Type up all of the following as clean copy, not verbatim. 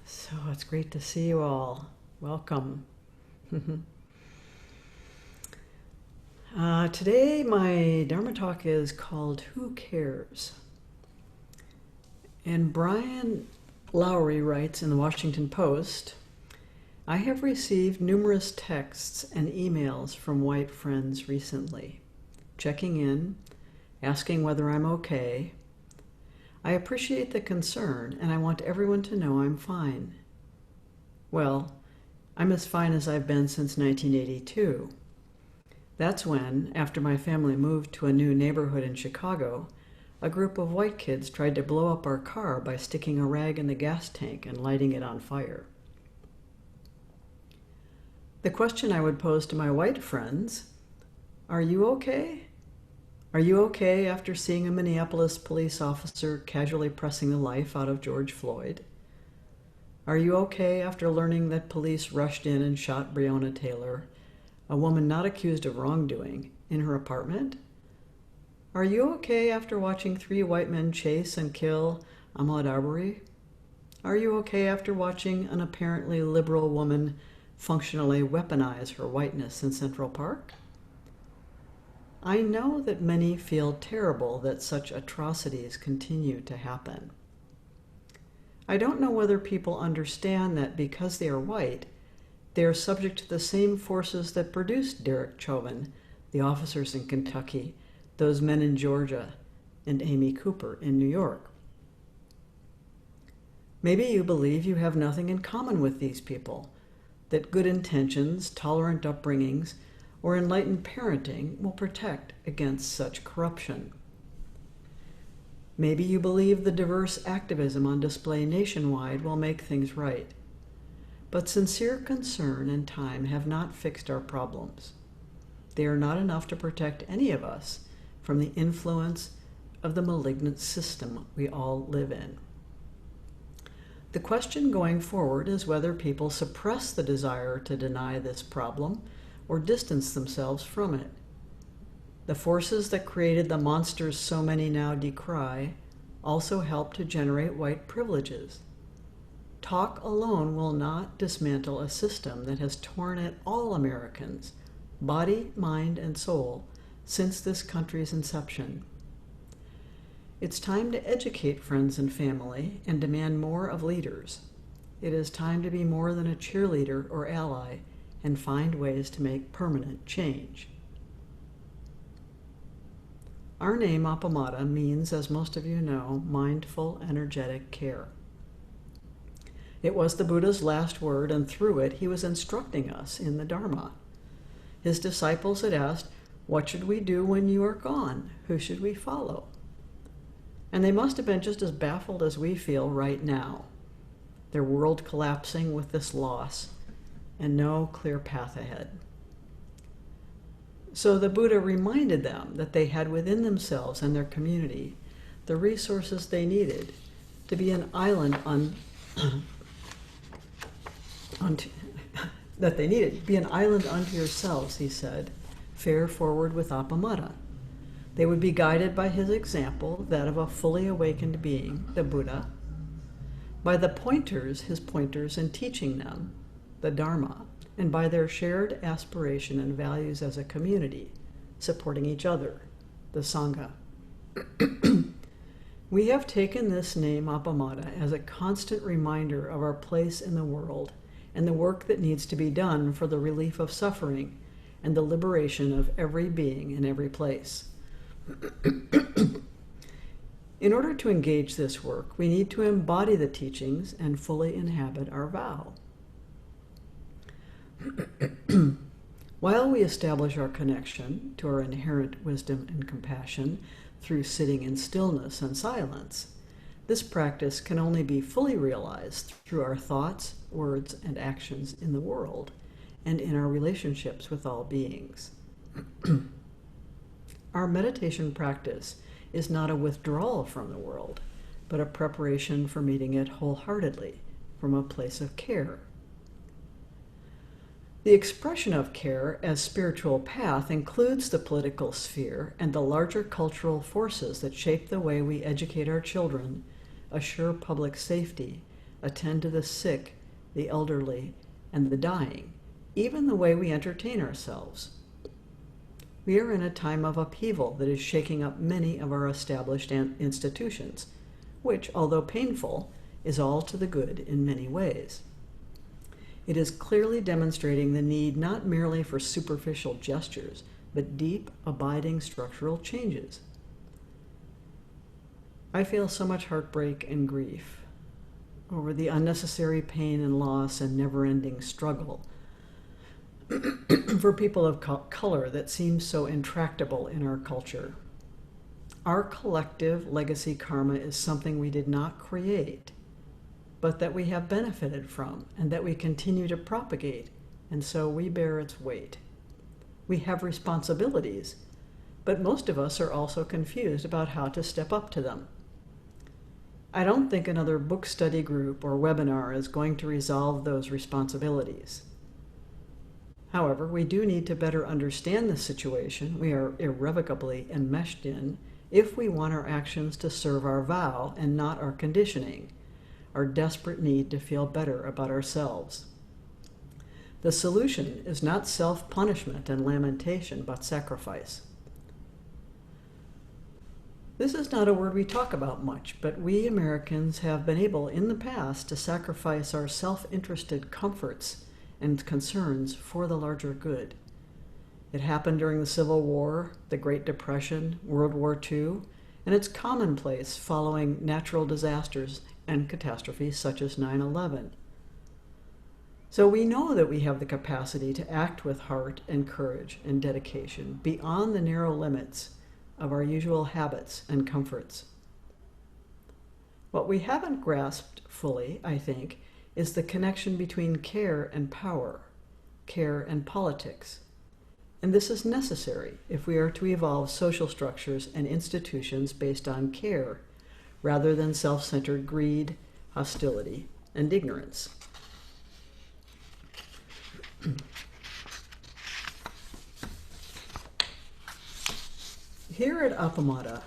So it's great to see you all. Welcome. Today my Dharma talk is called Who Cares? And Brian Lowry writes in the Washington Post, I have received numerous texts and emails from white friends recently, checking in, asking whether I'm okay. I appreciate the concern, and I want everyone to know I'm fine. Well, I'm as fine as I've been since 1982. That's when, after my family moved to a new neighborhood in Chicago, a group of white kids tried to blow up our car by sticking a rag in the gas tank and lighting it on fire. The question I would pose to my white friends, are you okay? Are you okay after seeing a Minneapolis police officer casually pressing the life out of George Floyd? Are you okay after learning that police rushed in and shot Breonna Taylor, a woman not accused of wrongdoing, in her apartment? Are you okay after watching 3 white men chase and kill Ahmaud Arbery? Are you okay after watching an apparently liberal woman functionally weaponize her whiteness in Central Park? I know that many feel terrible that such atrocities continue to happen. I don't know whether people understand that because they are white, they are subject to the same forces that produced Derek Chauvin, the officers in Kentucky, those men in Georgia, and Amy Cooper in New York. Maybe you believe you have nothing in common with these people, that good intentions, tolerant upbringings, or enlightened parenting will protect against such corruption. Maybe you believe the diverse activism on display nationwide will make things right. But sincere concern and time have not fixed our problems. They are not enough to protect any of us from the influence of the malignant system we all live in. The question going forward is whether people suppress the desire to deny this problem or distance themselves from it. The forces that created the monsters so many now decry also help to generate white privileges. Talk alone will not dismantle a system that has torn at all Americans, body, mind, and soul, since this country's inception. It's time to educate friends and family and demand more of leaders. It is time to be more than a cheerleader or ally and find ways to make permanent change. Our name, Appamada, means, as most of you know, mindful, energetic care. It was the Buddha's last word, and through it, he was instructing us in the Dharma. His disciples had asked, what should we do when you are gone? Who should we follow? And they must have been just as baffled as we feel right now. Their world collapsing with this loss, and no clear path ahead. So the Buddha reminded them that they had within themselves and their community the resources they needed to be an island that they needed. Be an island unto yourselves, he said, fare forward with Appamada. They would be guided by his example, that of a fully awakened being, the Buddha, by the pointers, his pointers in teaching them, the Dharma, and by their shared aspiration and values as a community, supporting each other, the Sangha. We have taken this name, Appamada, as a constant reminder of our place in the world and the work that needs to be done for the relief of suffering and the liberation of every being in every place. In order to engage this work, we need to embody the teachings and fully inhabit our vow. While we establish our connection to our inherent wisdom and compassion through sitting in stillness and silence, this practice can only be fully realized through our thoughts, words, and actions in the world and in our relationships with all beings. Our meditation practice is not a withdrawal from the world, but a preparation for meeting it wholeheartedly from a place of care. The expression of care as spiritual path includes the political sphere and the larger cultural forces that shape the way we educate our children, assure public safety, attend to the sick, the elderly, and the dying, even the way we entertain ourselves. We are in a time of upheaval that is shaking up many of our established institutions, which, although painful, is all to the good in many ways. It is clearly demonstrating the need not merely for superficial gestures, but deep, abiding structural changes. I feel so much heartbreak and grief over the unnecessary pain and loss and never-ending struggle for people of color that seems so intractable in our culture. Our collective legacy karma is something we did not create, but that we have benefited from and that we continue to propagate, and so we bear its weight. We have responsibilities, but most of us are also confused about how to step up to them. I don't think another book study group or webinar is going to resolve those responsibilities. However, we do need to better understand the situation we are irrevocably enmeshed in if we want our actions to serve our vow and not our conditioning, our desperate need to feel better about ourselves. The solution is not self-punishment and lamentation, but sacrifice. This is not a word we talk about much, but we Americans have been able in the past to sacrifice our self-interested comforts and concerns for the larger good. It happened during the Civil War, the Great Depression, World War II, and it's commonplace following natural disasters and catastrophes such as 9/11. So we know that we have the capacity to act with heart and courage and dedication beyond the narrow limits of our usual habits and comforts. What we haven't grasped fully, I think, is the connection between care and power, care and politics. And this is necessary if we are to evolve social structures and institutions based on care, rather than self-centered greed, hostility, and ignorance. Here at Appamada,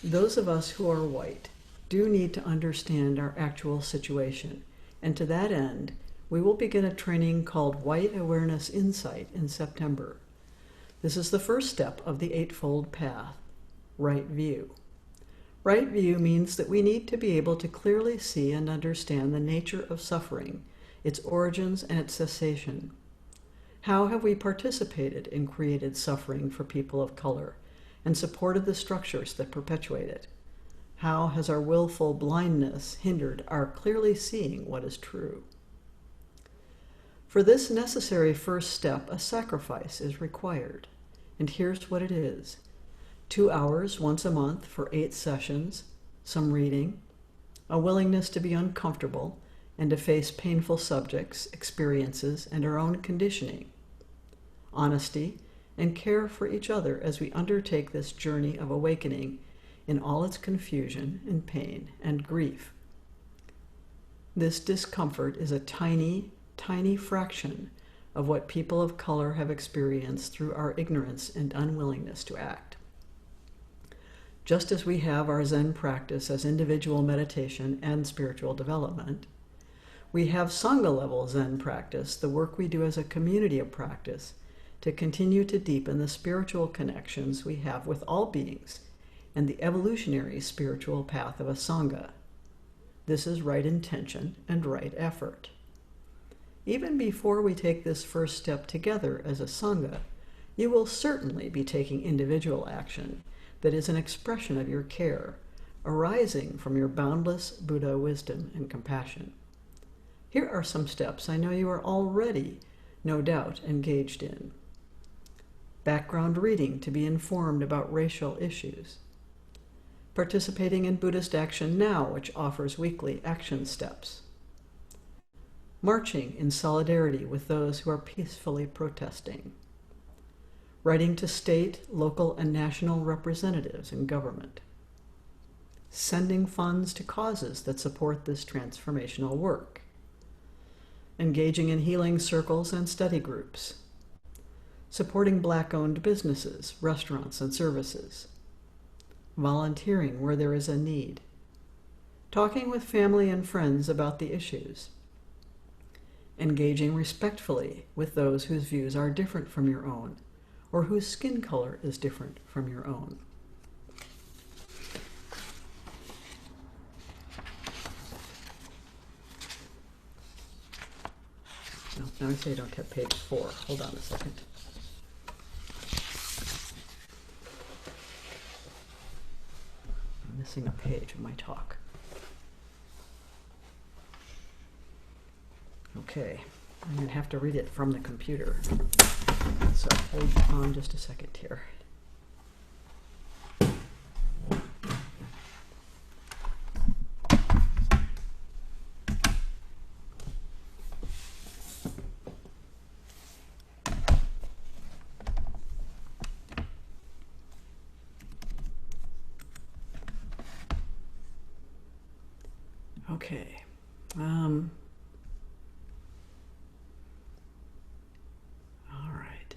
those of us who are white do need to understand our actual situation, and to that end, we will begin a training called White Awareness Insight in September. This is the first step of the Eightfold Path, right view. Right view means that we need to be able to clearly see and understand the nature of suffering, its origins and its cessation. How have we participated in created suffering for people of color and supported the structures that perpetuate it? How has our willful blindness hindered our clearly seeing what is true? For this necessary first step, a sacrifice is required. And here's what it is: 2 hours once a month for 8 sessions, some reading, a willingness to be uncomfortable and to face painful subjects, experiences, and our own conditioning, honesty, and care for each other as we undertake this journey of awakening in all its confusion and pain and grief. This discomfort is a tiny, tiny fraction of what people of color have experienced through our ignorance and unwillingness to act. Just as we have our Zen practice as individual meditation and spiritual development, we have Sangha-level Zen practice, the work we do as a community of practice, to continue to deepen the spiritual connections we have with all beings and the evolutionary spiritual path of a Sangha. This is right intention and right effort. Even before we take this first step together as a Sangha, you will certainly be taking individual action that is an expression of your care, arising from your boundless Buddha wisdom and compassion. Here are some steps I know you are already, no doubt, engaged in. Background reading to be informed about racial issues. Participating in Buddhist Action Now, which offers weekly action steps. Marching in solidarity with those who are peacefully protesting. Writing to state, local, and national representatives in government. Sending funds to causes that support this transformational work. Engaging in healing circles and study groups. Supporting Black-owned businesses, restaurants, and services. Volunteering where there is a need. talking with family and friends about the issues, engaging respectfully with those whose views are different from your own, or whose skin color is different from your own. Now I say I don't have page 4. Hold on a second. I'm missing a page of my talk. Okay, I'm going to have to read it from the computer. So hold on just a second here. Okay. All right.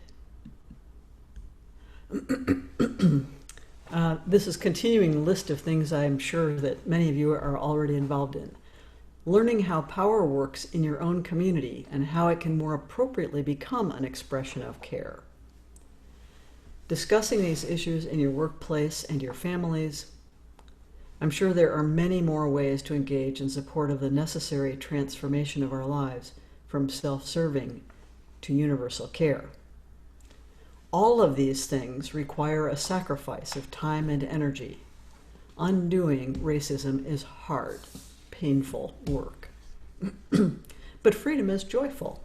This is continuing the list of things I'm sure that many of you are already involved in. Learning how power works in your own community and how it can more appropriately become an expression of care. Discussing these issues in your workplace and your families. I'm sure there are many more ways to engage in support of the necessary transformation of our lives from self-serving to universal care. All of these things require a sacrifice of time and energy. Undoing racism is hard, painful work. But freedom is joyful.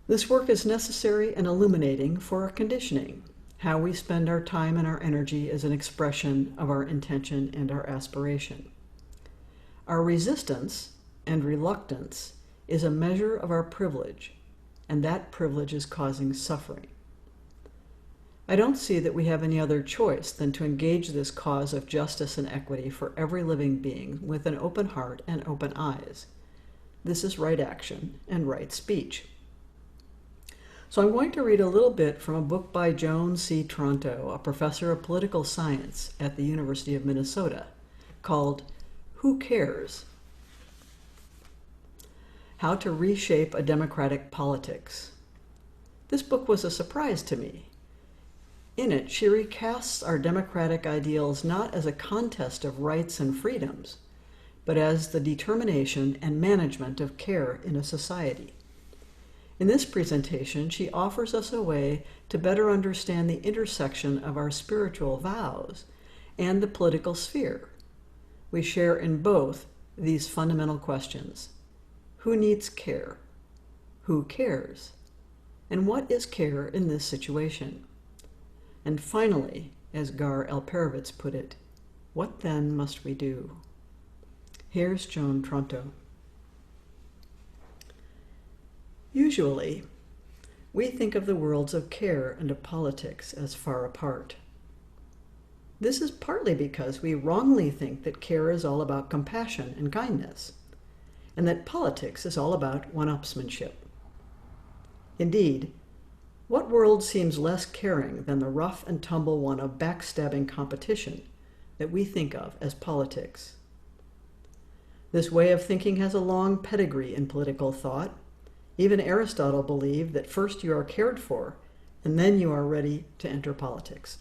This work is necessary and illuminating for our conditioning. How we spend our time and our energy is an expression of our intention and our aspiration. Our resistance and reluctance is a measure of our privilege, and that privilege is causing suffering. I don't see that we have any other choice than to engage this cause of justice and equity for every living being with an open heart and open eyes. This is right action and right speech. So I'm going to read a little bit from a book by Joan C. Toronto, a professor of political science at the University of Minnesota, called Who Cares? How to Reshape a Democratic Politics. This book was a surprise to me. In it, she recasts our democratic ideals not as a contest of rights and freedoms, but as the determination and management of care in a society. In this presentation, she offers us a way to better understand the intersection of our spiritual vows and the political sphere. We share in both these fundamental questions. Who needs care? Who cares? And what is care in this situation? And finally, as Gar Alperovitz put it, what then must we do? Here's Joan Toronto. Usually, we think of the worlds of care and of politics as far apart. This is partly because we wrongly think that care is all about compassion and kindness, and that politics is all about one-upsmanship. Indeed, what world seems less caring than the rough and tumble one of backstabbing competition that we think of as politics? This way of thinking has a long pedigree in political thought. Even Aristotle believed that first you are cared for, and then you are ready to enter politics.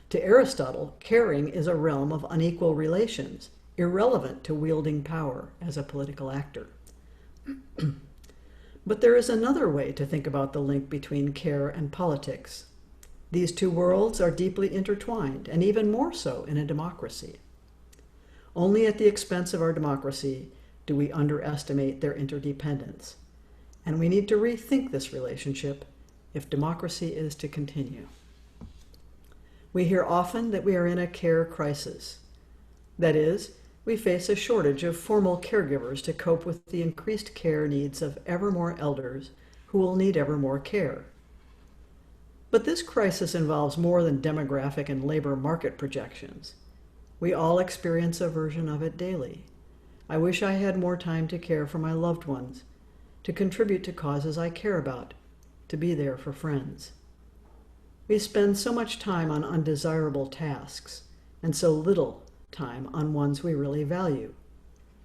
To Aristotle, caring is a realm of unequal relations, irrelevant to wielding power as a political actor. But there is another way to think about the link between care and politics. These two worlds are deeply intertwined, and even more so in a democracy. Only at the expense of our democracy do we underestimate their interdependence. And we need to rethink this relationship if democracy is to continue. We hear often that we are in a care crisis. That is, we face a shortage of formal caregivers to cope with the increased care needs of ever more elders who will need ever more care. But this crisis involves more than demographic and labor market projections. We all experience a version of it daily. I wish I had more time to care for my loved ones, to contribute to causes I care about, to be there for friends. We spend so much time on undesirable tasks and so little time on ones we really value.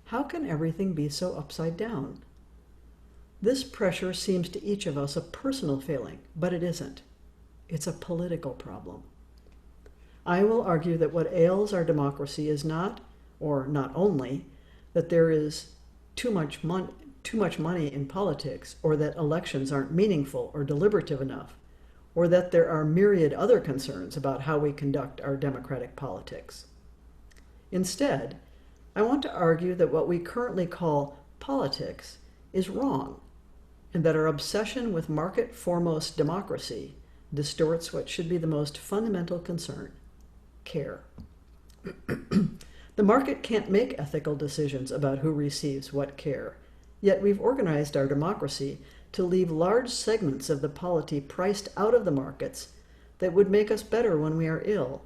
How can everything be so upside down? This pressure seems to each of us a personal failing, but it isn't. It's a political problem. I will argue that what ails our democracy is not, or not only, that there is too much money in politics, or that elections aren't meaningful or deliberative enough, or that there are myriad other concerns about how we conduct our democratic politics. Instead, I want to argue that what we currently call politics is wrong, and that our obsession with market-foremost democracy distorts what should be the most fundamental concern: care. The market can't make ethical decisions about who receives what care, yet we've organized our democracy to leave large segments of the polity priced out of the markets that would make us better when we are ill,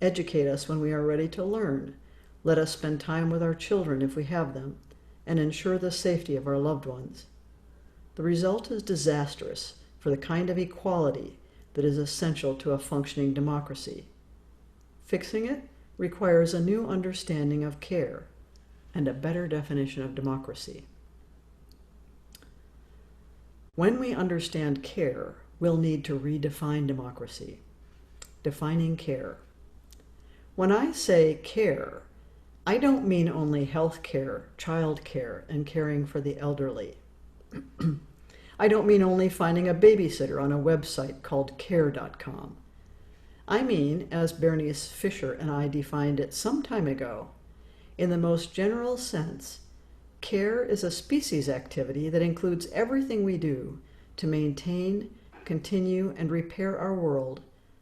educate us when we are ready to learn, let us spend time with our children if we have them, and ensure the safety of our loved ones. The result is disastrous for the kind of equality that is essential to a functioning democracy. Fixing it requires a new understanding of care and a better definition of democracy. When we understand care, we'll need to redefine democracy. Defining care. When I say care, I don't mean only health care, child care, and caring for the elderly. I don't mean only finding a babysitter on a website called care.com. I mean, as Bernice Fisher and I defined it some time ago, in the most general sense, care is a species activity that includes everything we do to maintain, continue, and repair our world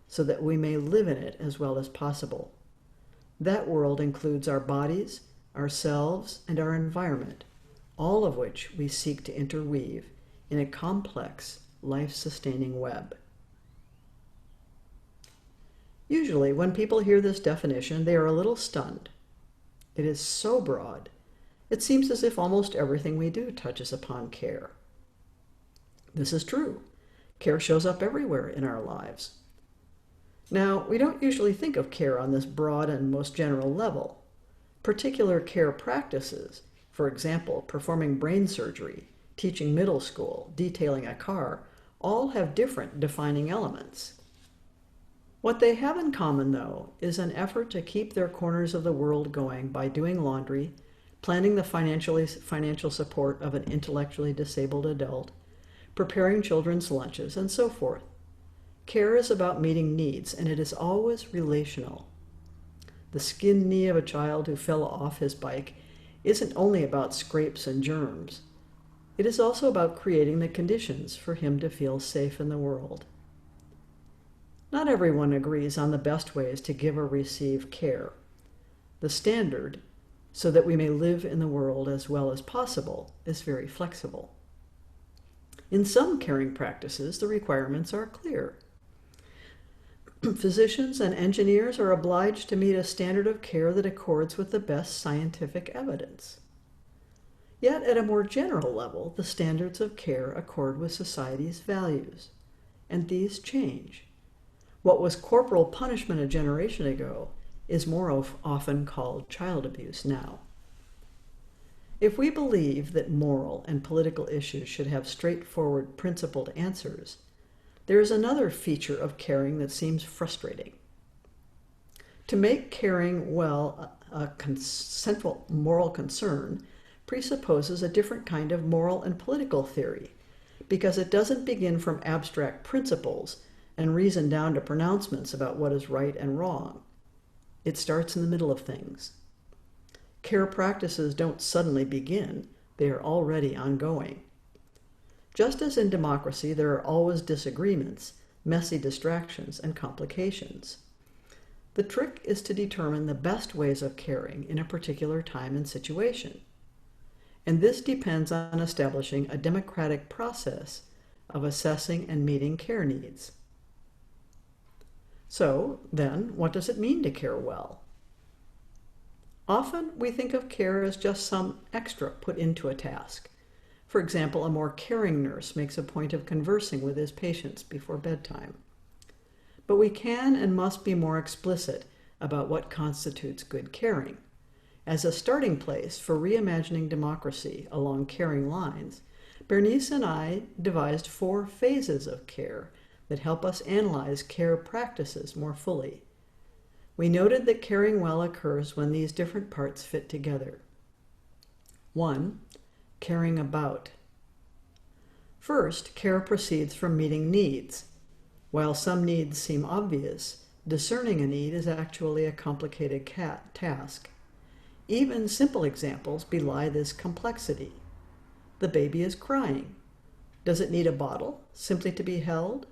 so that we may live in it as well as possible. That world includes our bodies, ourselves, and our environment, all of which we seek to interweave in a complex, life-sustaining web. Usually, when people hear this definition, they are a little stunned. It is so broad. It seems as if almost everything we do touches upon care. This is true. Care shows up everywhere in our lives. Now, we don't usually think of care on this broad and most general level. Particular care practices, for example, performing brain surgery, teaching middle school, detailing a car, all have different defining elements. What they have in common, though, is an effort to keep their corners of the world going by doing laundry, planning the financial support of an intellectually disabled adult, preparing children's lunches, and so forth. Care is about meeting needs, and it is always relational. The skinned knee of a child who fell off his bike isn't only about scrapes and germs. It is also about creating the conditions for him to feel safe in the world. Not everyone agrees on the best ways to give or receive care. The standard, so that we may live in the world as well as possible, is very flexible. In some caring practices, the requirements are clear. Physicians and engineers are obliged to meet a standard of care that accords with the best scientific evidence. Yet, at a more general level, the standards of care accord with society's values, and these change. What was corporal punishment a generation ago is more often called child abuse now. If we believe that moral and political issues should have straightforward, principled answers, there is another feature of caring that seems frustrating. To make caring well a central moral concern presupposes a different kind of moral and political theory, because it doesn't begin from abstract principles and reason down to pronouncements about what is right and wrong. It starts in the middle of things. Care practices don't suddenly begin, they are already ongoing. Just as in democracy, there are always disagreements, messy distractions, and complications. The trick is to determine the best ways of caring in a particular time and situation. And this depends on establishing a democratic process of assessing and meeting care needs. So, then, what does it mean to care well? Often, we think of care as just some extra put into a task. For example, a more caring nurse makes a point of conversing with his patients before bedtime. But we can and must be more explicit about what constitutes good caring. As a starting place for reimagining democracy along caring lines, Bernice and I devised 4 phases of care that help us analyze care practices more fully. We noted that caring well occurs when these different parts fit together. 1. Caring about. First, care proceeds from meeting needs. While some needs seem obvious, discerning a need is actually a complicated task. Even simple examples belie this complexity. The baby is crying. Does it need a bottle, simply to be held?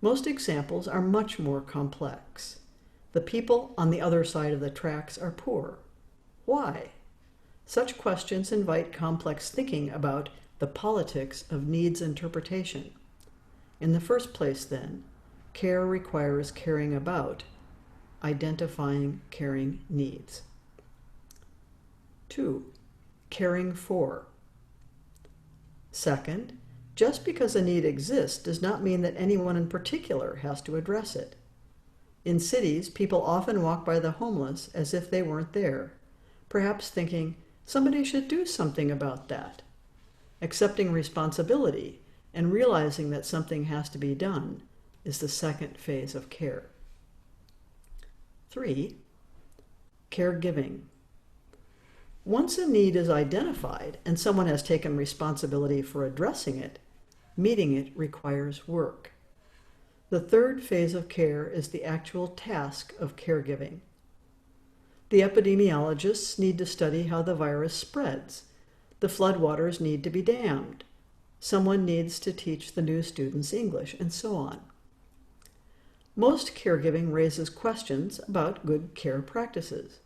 Most examples are much more complex. The people on the other side of the tracks are poor. Why? Such questions invite complex thinking about the politics of needs interpretation. In the first place, then, care requires caring about, identifying caring needs. 2. Caring for. Second, just because a need exists does not mean that anyone in particular has to address it. In cities, people often walk by the homeless as if they weren't there, perhaps thinking, somebody should do something about that. Accepting responsibility and realizing that something has to be done is the second phase of care. 3. Caregiving. Once a need is identified and someone has taken responsibility for addressing it, meeting it requires work. The third phase of care is the actual task of caregiving. The epidemiologists need to study how the virus spreads. The floodwaters need to be dammed. Someone needs to teach the new students English, and so on. Most caregiving raises questions about good care practices.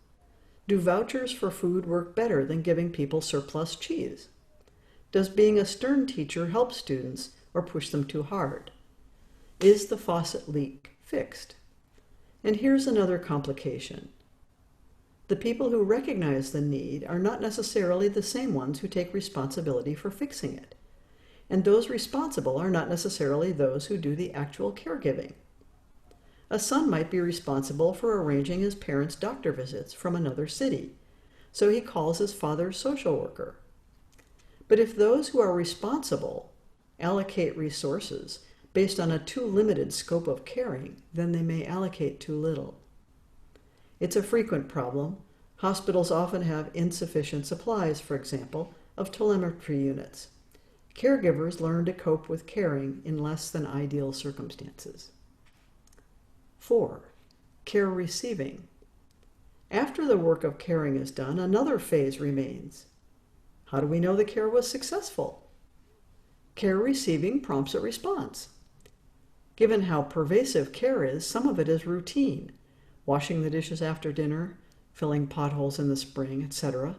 Do vouchers for food work better than giving people surplus cheese? Does being a stern teacher help students or push them too hard? Is the faucet leak fixed? And here's another complication. The people who recognize the need are not necessarily the same ones who take responsibility for fixing it. And those responsible are not necessarily those who do the actual caregiving. A son might be responsible for arranging his parents' doctor visits from another city, so he calls his father's social worker. But if those who are responsible allocate resources based on a too limited scope of caring, then they may allocate too little. It's a frequent problem. Hospitals often have insufficient supplies, for example, of telemetry units. Caregivers learn to cope with caring in less than ideal circumstances. 4. Care receiving. After the work of caring is done, another phase remains. How do we know the care was successful? Care receiving prompts a response. Given how pervasive care is, some of it is routine. Washing the dishes after dinner, filling potholes in the spring, etc.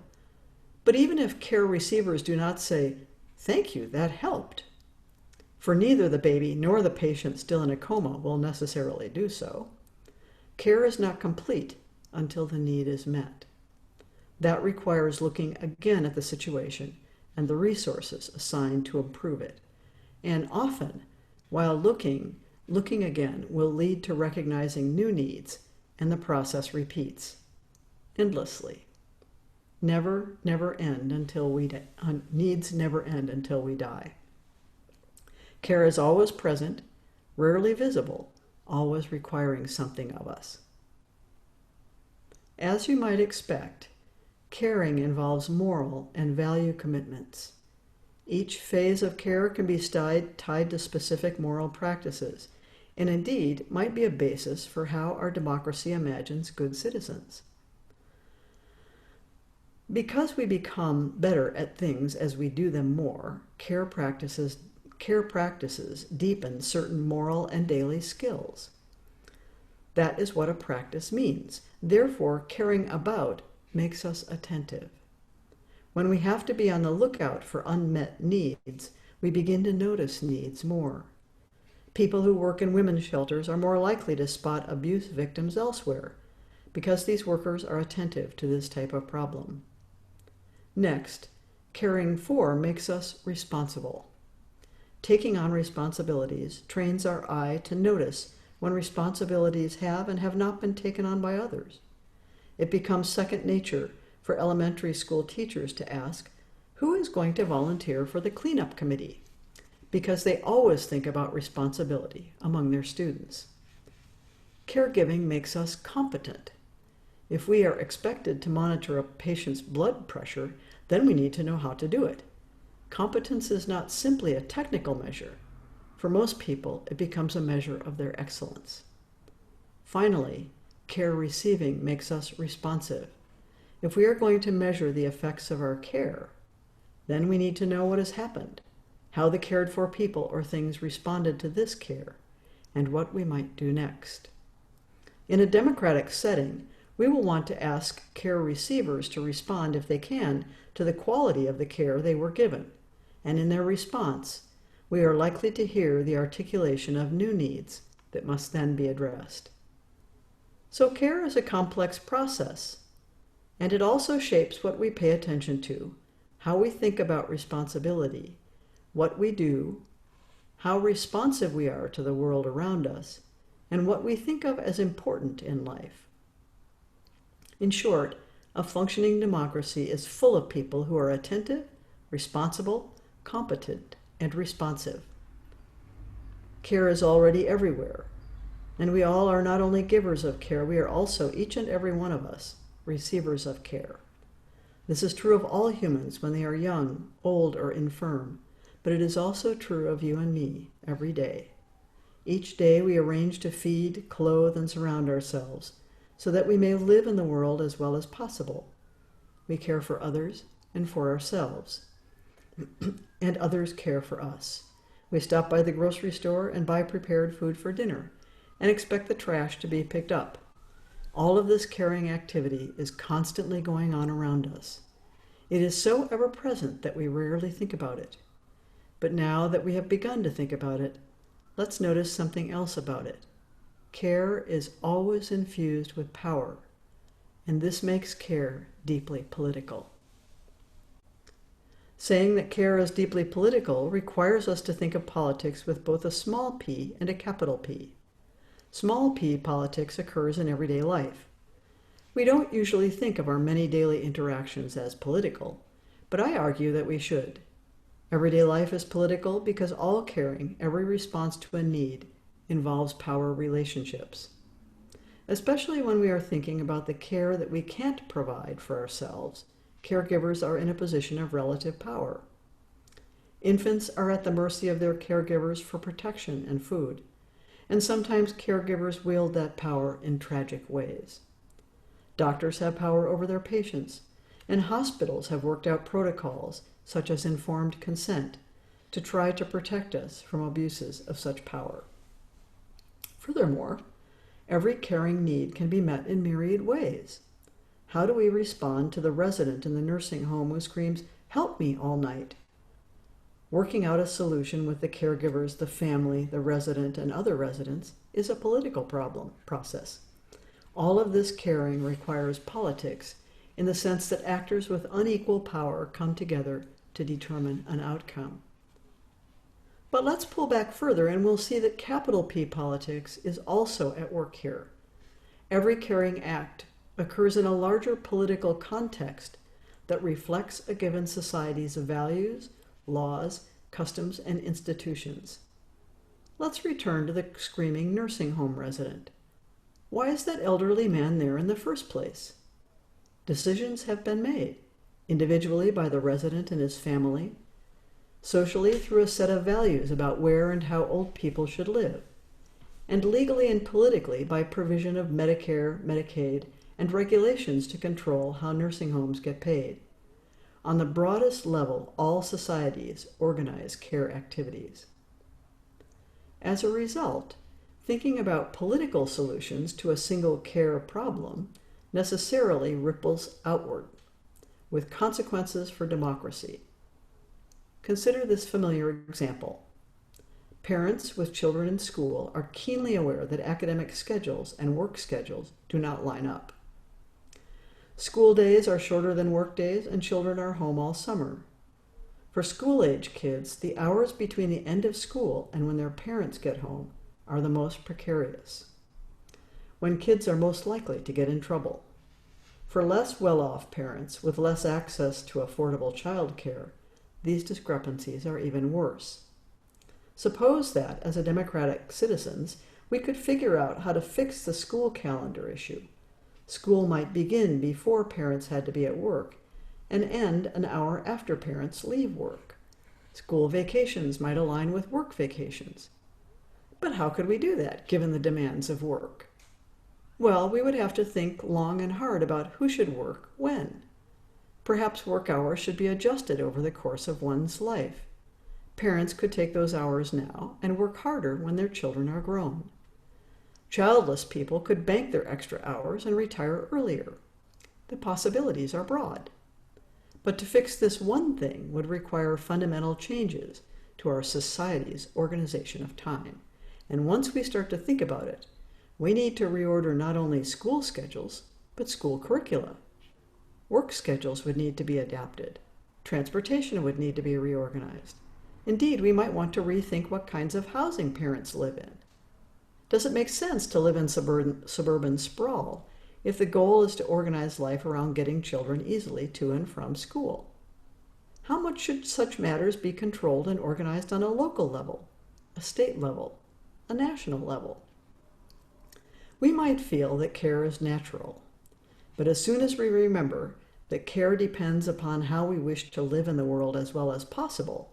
But even if care receivers do not say, "Thank you, that helped," for neither the baby nor the patient still in a coma will necessarily do so, care is not complete until the need is met. That requires looking again at the situation and the resources assigned to improve it. And often, while looking again will lead to recognizing new needs, and the process repeats endlessly. Needs never end until we die. Care is always present, rarely visible, always requiring something of us. As you might expect, caring involves moral and value commitments. Each phase of care can be tied to specific moral practices, and indeed might be a basis for how our democracy imagines good citizens. Because we become better at things as we do them more, care practices deepen certain moral and daily skills. That is what a practice means. Therefore, caring about makes us attentive. When we have to be on the lookout for unmet needs, we begin to notice needs more. People who work in women's shelters are more likely to spot abuse victims elsewhere, because these workers are attentive to this type of problem. Next, caring for makes us responsible. Taking on responsibilities trains our eye to notice when responsibilities have and have not been taken on by others. It becomes second nature for elementary school teachers to ask, who is going to volunteer for the cleanup committee? Because they always think about responsibility among their students. Caregiving makes us competent. If we are expected to monitor a patient's blood pressure, then we need to know how to do it. Competence is not simply a technical measure. For most people, it becomes a measure of their excellence. Finally, care receiving makes us responsive. If we are going to measure the effects of our care, then we need to know what has happened, how the cared for people or things responded to this care, and what we might do next. In a democratic setting, we will want to ask care receivers to respond, if they can, to the quality of the care they were given, and in their response, we are likely to hear the articulation of new needs that must then be addressed. So care is a complex process, and it also shapes what we pay attention to, how we think about responsibility, what we do, how responsive we are to the world around us, and what we think of as important in life. In short, a functioning democracy is full of people who are attentive, responsible, competent, and responsive. Care is already everywhere, and we all are not only givers of care, we are also, each and every one of us, receivers of care. This is true of all humans when they are young, old, or infirm, but it is also true of you and me every day. Each day we arrange to feed, clothe, and surround ourselves so that we may live in the world as well as possible. We care for others and for ourselves, and others care for us. We stop by the grocery store and buy prepared food for dinner and expect the trash to be picked up. All of this caring activity is constantly going on around us. It is so ever-present that we rarely think about it. But now that we have begun to think about it, let's notice something else about it. Care is always infused with power, and this makes care deeply political. Saying that care is deeply political requires us to think of politics with both a small p and a capital P. Small p politics occurs in everyday life. We don't usually think of our many daily interactions as political, but I argue that we should. Everyday life is political because all caring, every response to a need, involves power relationships. Especially when we are thinking about the care that we can't provide for ourselves, caregivers are in a position of relative power. Infants are at the mercy of their caregivers for protection and food, and sometimes caregivers wield that power in tragic ways. Doctors have power over their patients, and hospitals have worked out protocols, such as informed consent, to try to protect us from abuses of such power. Furthermore, every caring need can be met in myriad ways. How do we respond to the resident in the nursing home who screams, "Help me," all night? Working out a solution with the caregivers, the family, the resident, and other residents is a political process. All of this caring requires politics in the sense that actors with unequal power come together to determine an outcome. But let's pull back further and we'll see that capital P politics is also at work here. Every caring act occurs in a larger political context that reflects a given society's values, laws, customs, and institutions. Let's return to the screaming nursing home resident. Why is that elderly man there in the first place? Decisions have been made, individually by the resident and his family, socially through a set of values about where and how old people should live, and legally and politically by provision of Medicare, Medicaid, and regulations to control how nursing homes get paid. On the broadest level, all societies organize care activities. As a result, thinking about political solutions to a single care problem necessarily ripples outward, with consequences for democracy. Consider this familiar example. Parents with children in school are keenly aware that academic schedules and work schedules do not line up. School days are shorter than work days, and children are home all summer. For school-age kids, the hours between the end of school and when their parents get home are the most precarious, when kids are most likely to get in trouble. For less well-off parents with less access to affordable childcare, these discrepancies are even worse. Suppose that, as a democratic citizens, we could figure out how to fix the school calendar issue. School might begin before parents had to be at work and end an hour after parents leave work. School vacations might align with work vacations. But how could we do that, given the demands of work? Well, we would have to think long and hard about who should work when. Perhaps work hours should be adjusted over the course of one's life. Parents could take those hours now and work harder when their children are grown. Childless people could bank their extra hours and retire earlier. The possibilities are broad. But to fix this one thing would require fundamental changes to our society's organization of time. And once we start to think about it, we need to reorder not only school schedules, but school curricula. Work schedules would need to be adapted. Transportation would need to be reorganized. Indeed, we might want to rethink what kinds of housing parents live in. Does it make sense to live in suburban sprawl if the goal is to organize life around getting children easily to and from school? How much should such matters be controlled and organized on a local level, a state level, a national level? We might feel that care is natural, but as soon as we remember that care depends upon how we wish to live in the world as well as possible,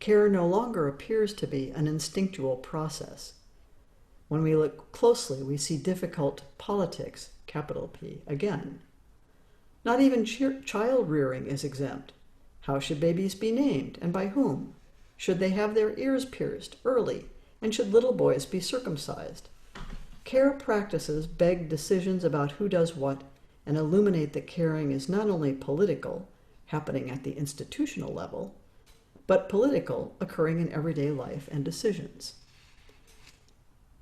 care no longer appears to be an instinctual process. When we look closely, we see difficult politics, capital P, again. Not even child rearing is exempt. How should babies be named, and by whom? Should they have their ears pierced early, and should little boys be circumcised? Care practices beg decisions about who does what and illuminate that caring is not only political, happening at the institutional level, but political, occurring in everyday life and decisions.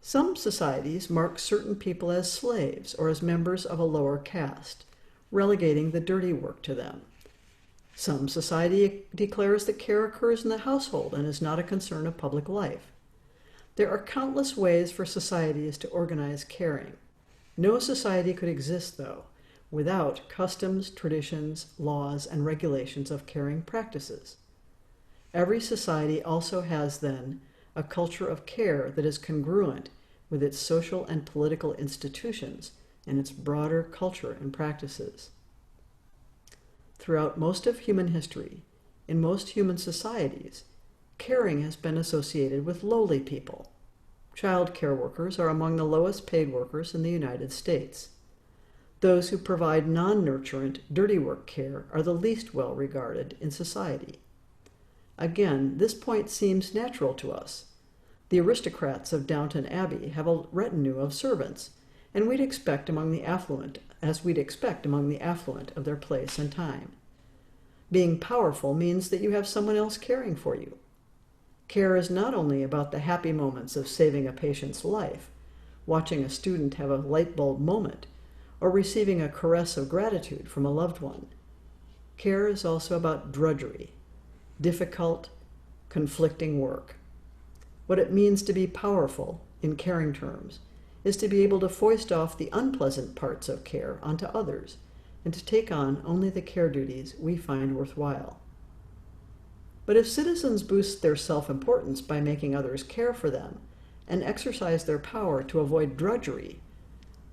Some societies mark certain people as slaves or as members of a lower caste, relegating the dirty work to them. Some society declares that care occurs in the household and is not a concern of public life. There are countless ways for societies to organize caring. No society could exist, though, without customs, traditions, laws, and regulations of caring practices. Every society also has, then, a culture of care that is congruent with its social and political institutions and its broader culture and practices. Throughout most of human history, in most human societies, caring has been associated with lowly people. Child care workers are among the lowest paid workers in the United States. Those who provide non-nurturant, dirty work care are the least well regarded in society. Again, this point seems natural to us. The aristocrats of Downton Abbey have a retinue of servants, and we'd expect among the affluent of their place and time. Being powerful means that you have someone else caring for you. Care is not only about the happy moments of saving a patient's life, watching a student have a light bulb moment, or receiving a caress of gratitude from a loved one. Care is also about drudgery, difficult, conflicting work. What it means to be powerful, in caring terms, is to be able to foist off the unpleasant parts of care onto others, and to take on only the care duties we find worthwhile. But if citizens boost their self-importance by making others care for them, and exercise their power to avoid drudgery,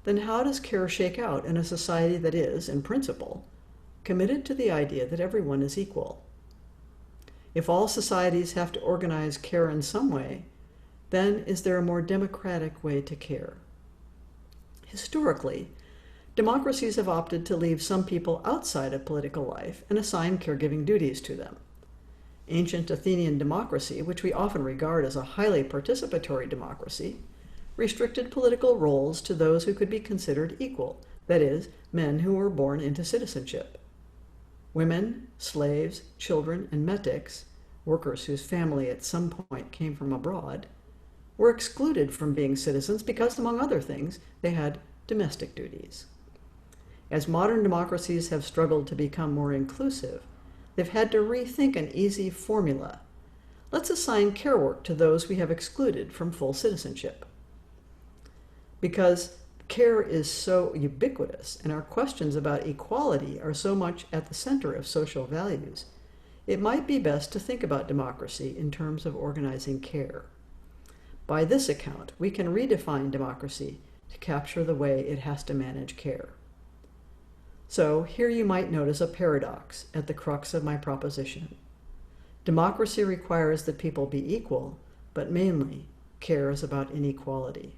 then how does care shake out in a society that is, in principle, committed to the idea that everyone is equal? If all societies have to organize care in some way, then is there a more democratic way to care? Historically, democracies have opted to leave some people outside of political life and assign caregiving duties to them. Ancient Athenian democracy, which we often regard as a highly participatory democracy, restricted political roles to those who could be considered equal, that is, men who were born into citizenship. Women, slaves, children, and metics, workers whose family at some point came from abroad, were excluded from being citizens because, among other things, they had domestic duties. As modern democracies have struggled to become more inclusive, they've had to rethink an easy formula. Let's assign care work to those we have excluded from full citizenship. Because care is so ubiquitous and our questions about equality are so much at the center of social values, it might be best to think about democracy in terms of organizing care. By this account, we can redefine democracy to capture the way it has to manage care. So here you might notice a paradox at the crux of my proposition. Democracy requires that people be equal, but mainly care is about inequality.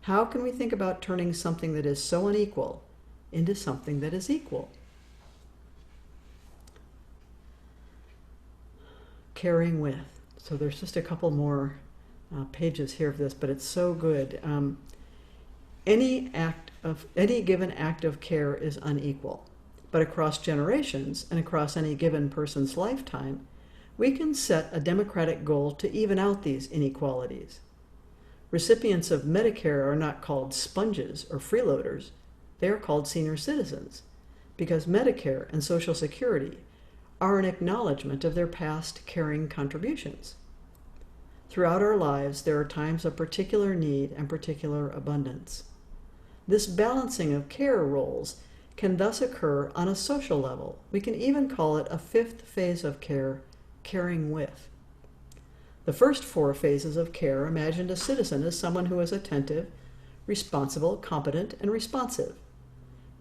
How can we think about turning something that is so unequal into something that is equal? Caring with. So there's just a couple more pages here of this, but it's so good. Any given act of care is unequal, but across generations and across any given person's lifetime, we can set a democratic goal to even out these inequalities. Recipients of Medicare are not called sponges or freeloaders. They are called senior citizens because Medicare and Social Security are an acknowledgement of their past caring contributions. Throughout our lives, there are times of particular need and particular abundance. This balancing of care roles can thus occur on a social level. We can even call it a fifth phase of care, caring with. The first four phases of care imagined a citizen as someone who is attentive, responsible, competent, and responsive.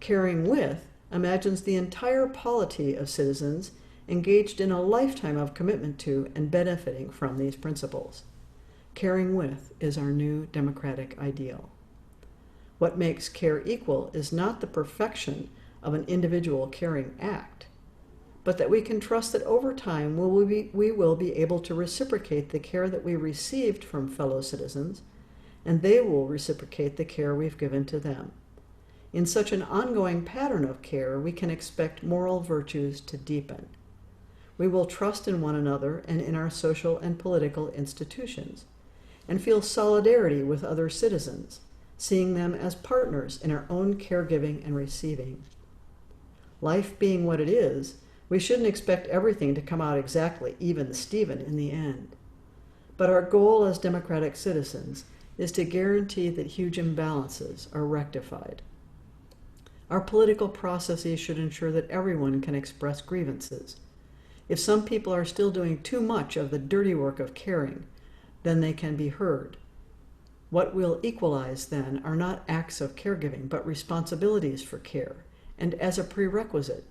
Caring with imagines the entire polity of citizens engaged in a lifetime of commitment to and benefiting from these principles. Caring with is our new democratic ideal. What makes care equal is not the perfection of an individual caring act, but that we can trust that over time we will be able to reciprocate the care that we received from fellow citizens, and they will reciprocate the care we've given to them. In such an ongoing pattern of care, we can expect moral virtues to deepen. We will trust in one another and in our social and political institutions, and feel solidarity with other citizens, seeing them as partners in our own caregiving and receiving. Life being what it is, we shouldn't expect everything to come out exactly even Steven in the end. But our goal as democratic citizens is to guarantee that huge imbalances are rectified. Our political processes should ensure that everyone can express grievances. If some people are still doing too much of the dirty work of caring, then they can be heard. What will equalize then are not acts of caregiving, but responsibilities for care, and as a prerequisite,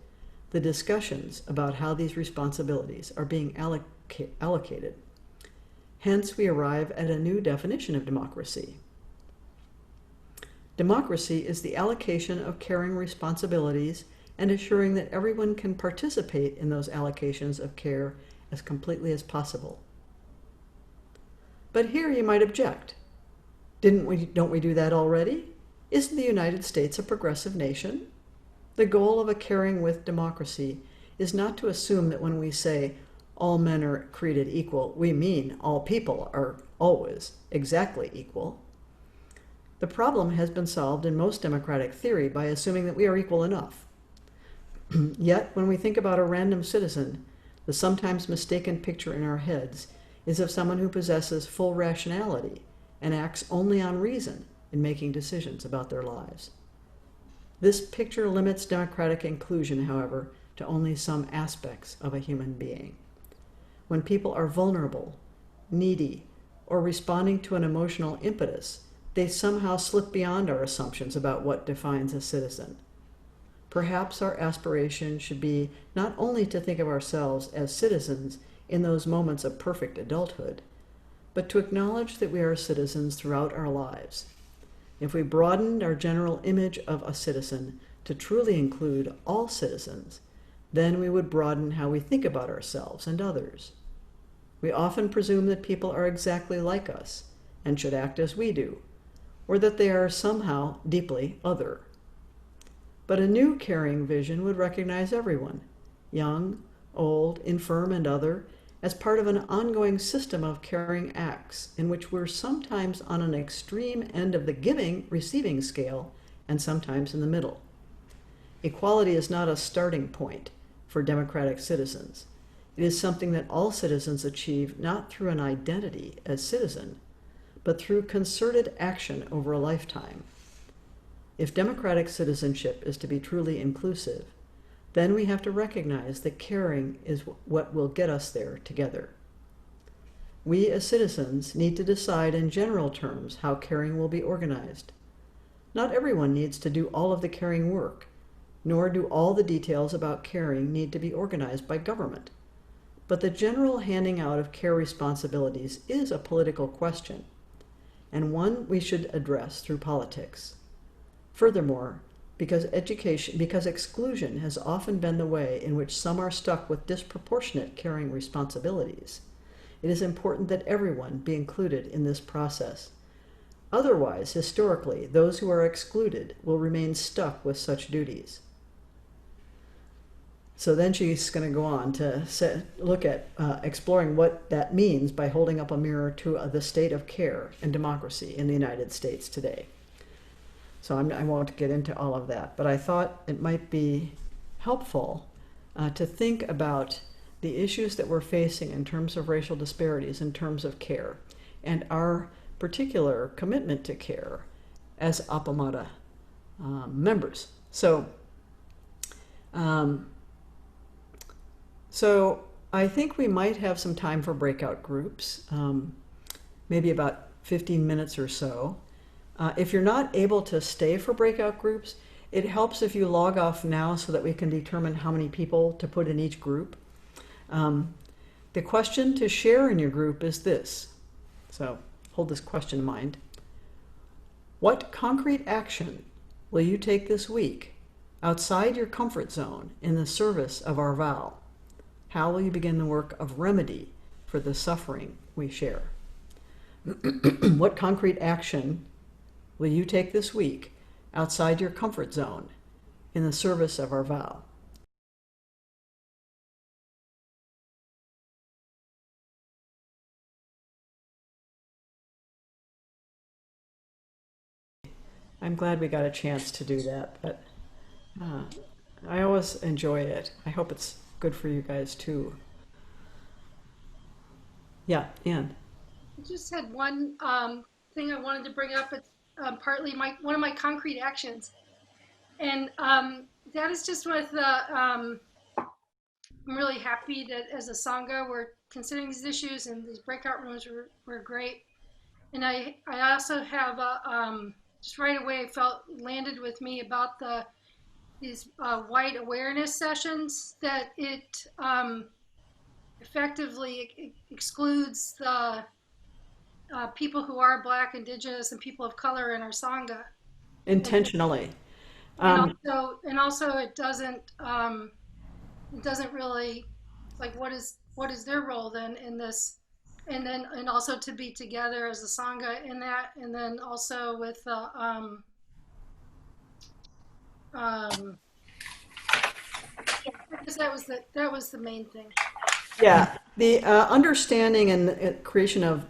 the discussions about how these responsibilities are being allocated. Hence, we arrive at a new definition of democracy. Democracy is the allocation of caring responsibilities and assuring that everyone can participate in those allocations of care as completely as possible. But here you might object. Don't we do that already? Isn't the United States a progressive nation? The goal of a caring with democracy is not to assume that when we say all men are created equal, we mean all people are always exactly equal. The problem has been solved in most democratic theory by assuming that we are equal enough. Yet, when we think about a random citizen, the sometimes mistaken picture in our heads is of someone who possesses full rationality and acts only on reason in making decisions about their lives. This picture limits democratic inclusion, however, to only some aspects of a human being. When people are vulnerable, needy, or responding to an emotional impetus, they somehow slip beyond our assumptions about what defines a citizen. Perhaps our aspiration should be not only to think of ourselves as citizens in those moments of perfect adulthood, but to acknowledge that we are citizens throughout our lives. If we broadened our general image of a citizen to truly include all citizens, then we would broaden how we think about ourselves and others. We often presume that people are exactly like us and should act as we do, or that they are somehow deeply other. But a new caring vision would recognize everyone, young, old, infirm, and other, as part of an ongoing system of caring acts in which we're sometimes on an extreme end of the giving-receiving scale and sometimes in the middle. Equality is not a starting point for democratic citizens. It is something that all citizens achieve not through an identity as citizen, but through concerted action over a lifetime. If democratic citizenship is to be truly inclusive, then we have to recognize that caring is what will get us there together. We as citizens need to decide in general terms how caring will be organized. Not everyone needs to do all of the caring work, nor do all the details about caring need to be organized by government. But the general handing out of care responsibilities is a political question, and one we should address through politics. Furthermore, because exclusion has often been the way in which some are stuck with disproportionate caring responsibilities, it is important that everyone be included in this process. Otherwise, historically, those who are excluded will remain stuck with such duties. So then she's going to go on to look at exploring what that means by holding up a mirror to the state of care and democracy in the United States today. So I won't get into all of that, but I thought it might be helpful to think about the issues that we're facing in terms of racial disparities, in terms of care, and our particular commitment to care as Appamada members. So I think we might have some time for breakout groups, maybe about 15 minutes or so. If you're not able to stay for breakout groups, it helps if you log off now so that we can determine how many people to put in each group. The question to share in your group is this. So hold this question in mind. What concrete action will you take this week outside your comfort zone in the service of our vow? How will you begin the work of remedy for the suffering we share? What concrete action will you take this week outside your comfort zone in the service of our vow? I'm glad we got a chance to do that, but I always enjoy it. I hope it's good for you guys too. Yeah, Ann. I just had one thing I wanted to bring up. It's partly one of my concrete actions, and that is just with the. I'm really happy that as a sangha we're considering these issues, and these breakout rooms were great. And I also have just right away felt landed with me about these white awareness sessions that it effectively excludes the people who are Black, Indigenous, and people of color in our sangha, Intentionally. and Um, also it doesn't really like what is their role then in this, and also to be together as a sangha in that, and then also with um, I guess that was the main thing. yeah, the understanding and creation of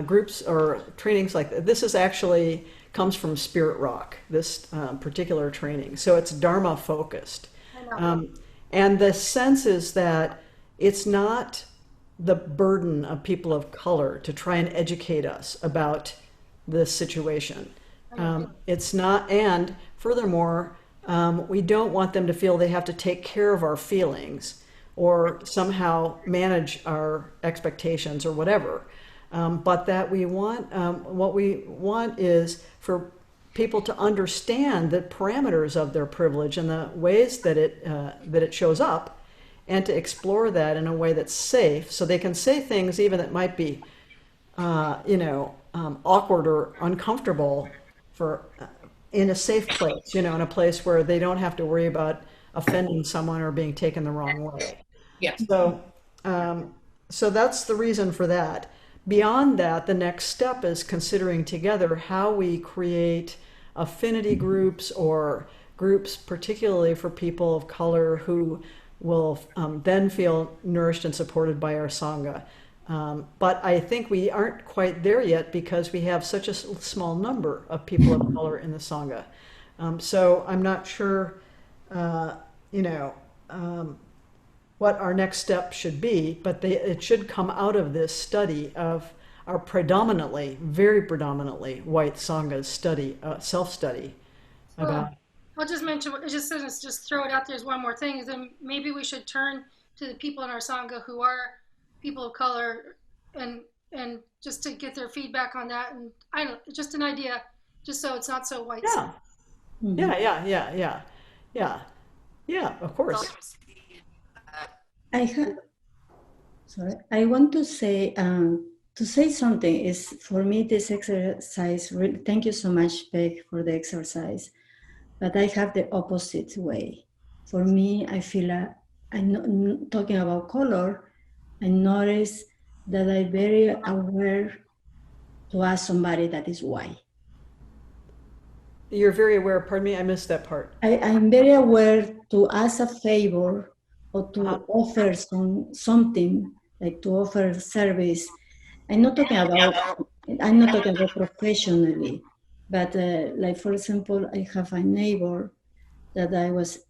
groups or trainings like this is actually comes from Spirit Rock, this particular training. So it's Dharma focused. I know. Um, and the sense is that it's not the burden of people of color to try and educate us about this situation. I know. It's not, and furthermore, we don't want them to feel they have to take care of our feelings or somehow manage our expectations or whatever. But that we want, what we want is for people to understand the parameters of their privilege and the ways that it shows up, and to explore that in a way that's safe, so they can say things even that might be, awkward or uncomfortable for in a safe place, in a place where they don't have to worry about offending someone or being taken the wrong way. Yes. So, so that's the reason for that. Beyond that, the next step is considering together how we create affinity groups or groups particularly for people of color who will then feel nourished and supported by our Sangha. But I think we aren't quite there yet because we have such a small number of people of color in the Sangha. So I'm not sure, what our next step should be, but it should come out of this study of are predominantly, very predominantly, white sanghas study, self-study Well, about. I'll just mention, just throw it out there as one more thing, is then maybe we should turn to the people in our Sangha who are people of color and just to get their feedback on that. And I don't, just an idea, just so it's not so white. Yeah, Mhm. yeah, yeah, yeah, yeah, yeah, yeah, of course. I have, sorry, I want to say something is for me, this exercise, really, thank you so much, Peg, for the exercise, but I have the opposite way. For me, I feel, I'm talking about color, I notice that I'm very aware to ask somebody that is white. You're very aware, pardon me, I missed that part. I'm very aware to ask a favor or to Uh-huh. offer something, like to offer service. I'm not talking about professionally, but like for example, I have a neighbor that I was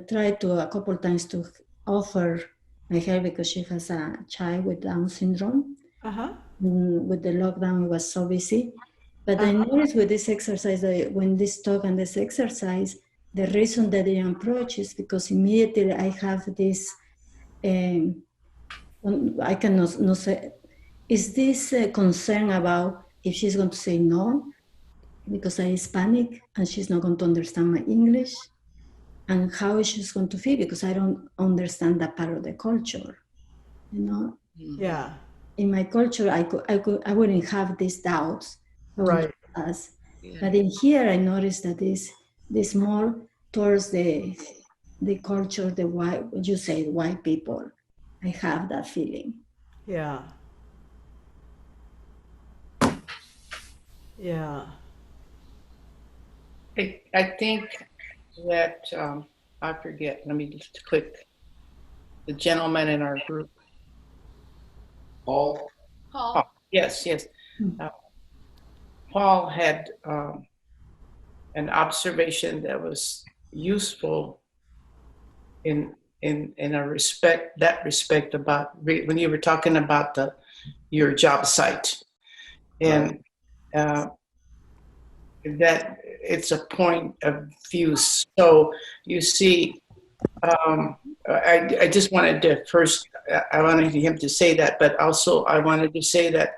tried to a couple times to offer my help because she has a child with Down syndrome. Uh-huh. With the lockdown, it was so busy. But I Uh-huh. noticed with this exercise, when this talk and this exercise, the reason that I approach is because immediately I have this, I cannot not say, is this concern about if she's going to say no because I'm Hispanic and she's not going to understand my English, and how she's going to feel because I don't understand that part of the culture, you know? Yeah, In my culture, I wouldn't have these doubts on right. us. Yeah. But in here, I noticed that this more towards the culture, the white, you say white people. I have that feeling. Yeah, yeah. I think that I forget. Let me just click the gentleman in our group. Paul. Yes, yes. Paul had an observation that was useful in a respect about when you were talking about your job site, and that it's a point of view. So you see, I just wanted to first, I wanted him to say that, but also I wanted to say that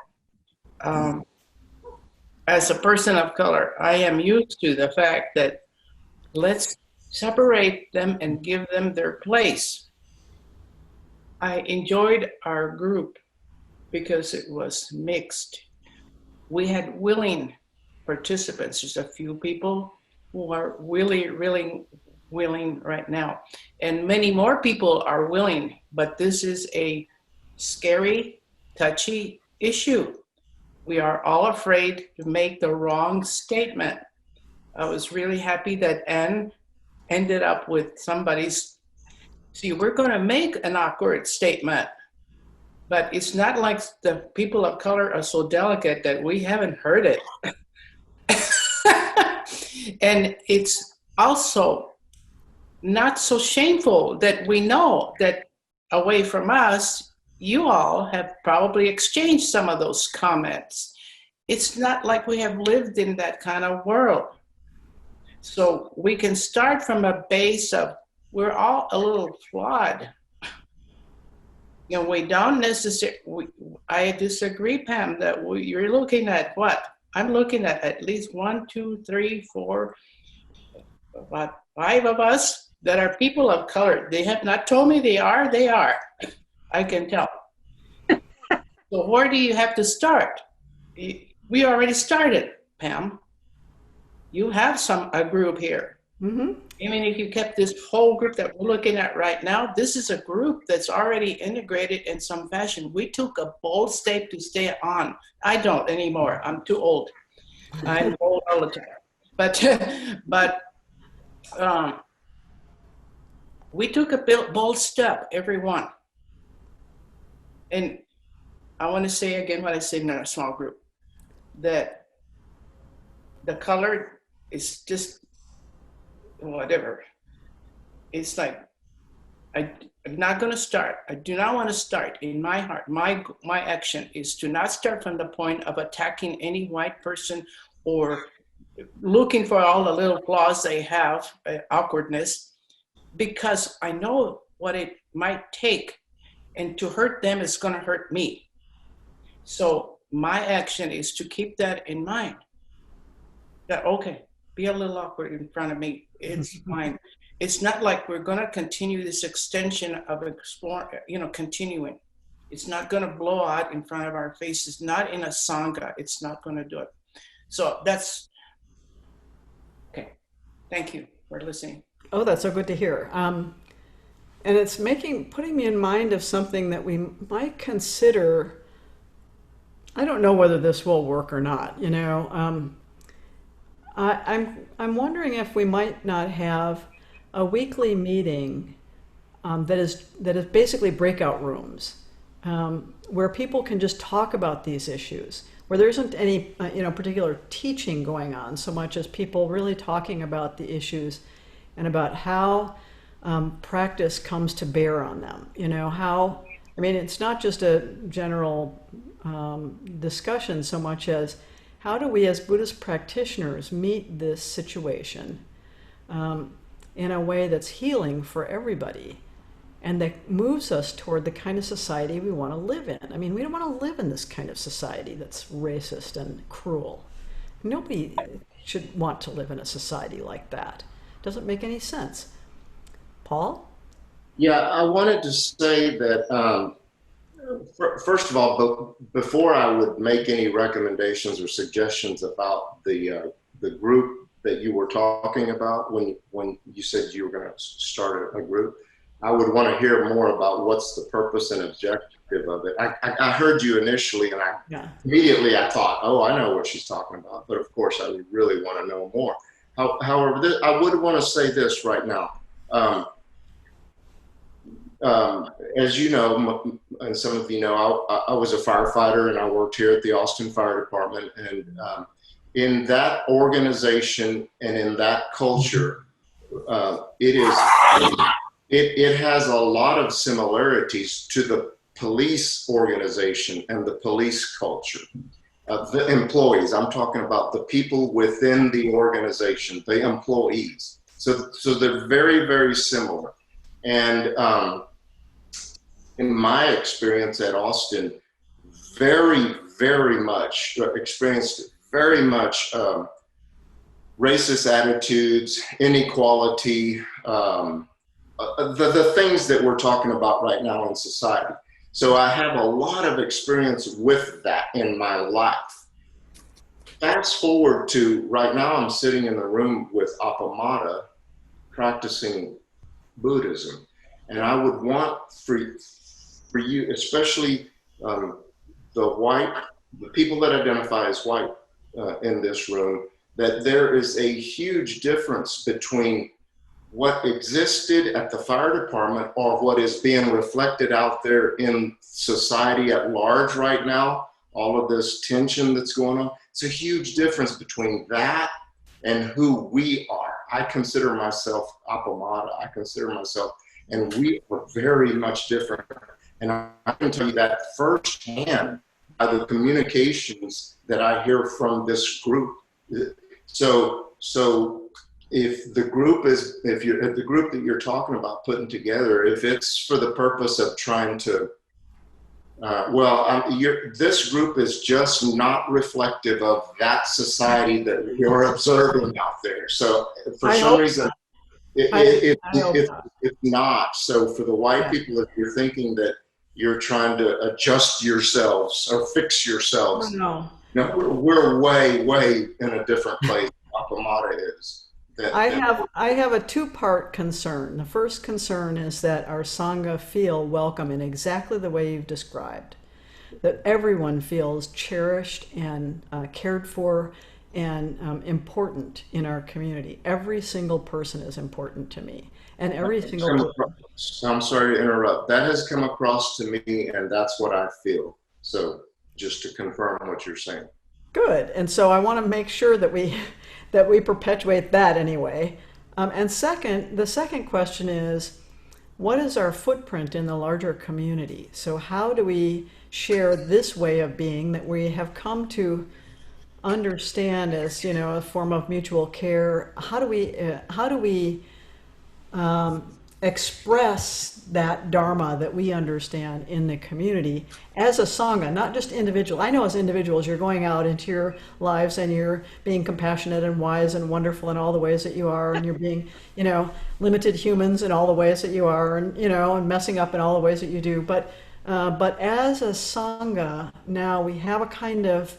as a person of color, I am used to the fact that let's separate them and give them their place. I enjoyed our group because it was mixed. We had willing participants. There's a few people who are really willing right now. And many more people are willing, but this is a scary, touchy issue. We are all afraid to make the wrong statement. I was really happy that Anne ended up with somebody's, see, we're going to make an awkward statement, but it's not like the people of color are so delicate that we haven't heard it. And it's also not so shameful that we know that away from us, you all have probably exchanged some of those comments. It's not like we have lived in that kind of world. So we can start from a base of we're all a little flawed. You know, we don't necessarily, I disagree, Pam, that you're looking at what? I'm looking at least 1, 2, 3, 4, about 5 of us that are people of color. They have not told me they are. I can tell. So where do you have to start? We already started, Pam. You have a group here. Mm-hmm. Even if you kept this whole group that we're looking at right now, this is a group that's already integrated in some fashion. We took a bold step to stay on. I don't anymore. I'm too old. I'm old all the time. But we took a bold step, everyone. And I want to say again what I said in our small group, that the color is just whatever. It's like, not going to start. I do not want to start in my heart. My action is to not start from the point of attacking any white person or looking for all the little flaws they have, awkwardness, because I know what it might take, and to hurt them is going to hurt me. So my action is to keep that in mind. That, okay, be a little awkward in front of me. It's fine. It's not like we're going to continue this extension of continuing. It's not going to blow out in front of our faces, not in a Sangha. It's not going to do it. So that's, okay. Thank you for listening. Oh, that's so good to hear. And it's putting me in mind of something that we might consider. I don't know whether this will work or not, you know. I'm wondering if we might not have a weekly meeting that is basically breakout rooms where people can just talk about these issues, where there isn't any particular teaching going on so much as people really talking about the issues and about how practice comes to bear on them. You know, how, I mean, it's not just a general discussion so much as how do we as Buddhist practitioners meet this situation in a way that's healing for everybody and that moves us toward the kind of society we want to live in. I mean, we don't want to live in this kind of society that's racist and cruel. Nobody should want to live in a society like that. It doesn't make any sense. Paul? Yeah, I wanted to say that, first of all, before I would make any recommendations or suggestions about the group that you were talking about when you said you were going to start a group, I would want to hear more about what's the purpose and objective of it. I heard you initially, and immediately I thought, oh, I know what she's talking about. But of course, I would really want to know more. However, I would want to say this right now. As you know, and some of you know, I was a firefighter and I worked here at the Austin Fire Department. And in that organization and in that culture, it has a lot of similarities to the police organization and the police culture. The employees, I'm talking about the people within the organization, the employees. So they're very, very similar. And in my experience at Austin, very, very much experienced very much racist attitudes, inequality, the things that we're talking about right now in society. So I have a lot of experience with that in my life. Fast forward to right now, I'm sitting in the room with Appamada practicing Buddhism. And I would want for you, especially the people that identify as white in this room, that there is a huge difference between what existed at the fire department or what is being reflected out there in society at large right now, all of this tension that's going on. It's a huge difference between that and who we are. I consider myself Appamada. I consider myself, and we are very much different. And I can tell you that firsthand by the communications that I hear from this group. So if the group that you're talking about putting together, if it's for the purpose of trying to, this group is just not reflective of that society that you're observing out there. So for some reason, it's not. So for the white people, if you're thinking that you're trying to adjust yourselves or fix yourselves, no, we're way in a different place. Appamada is. I have a two-part concern. The first concern is that our Sangha feel welcome in exactly the way you've described, that everyone feels cherished and cared for and important in our community. Every single person is important to me, and every single I'm sorry to interrupt. That has come across to me, and that's what I feel. So just to confirm what you're saying. Good. And so I want to make sure that we perpetuate that anyway. And second, the second question is, what is our footprint in the larger community? So how do we share this way of being that we have come to understand as, you know, a form of mutual care? How do we express that Dharma that we understand in the community as a Sangha, not just individual. I know as individuals, you're going out into your lives and you're being compassionate and wise and wonderful in all the ways that you are, and you're being, you know, limited humans in all the ways that you are, and, you know, and messing up in all the ways that you do. But as a Sangha, now we have a kind of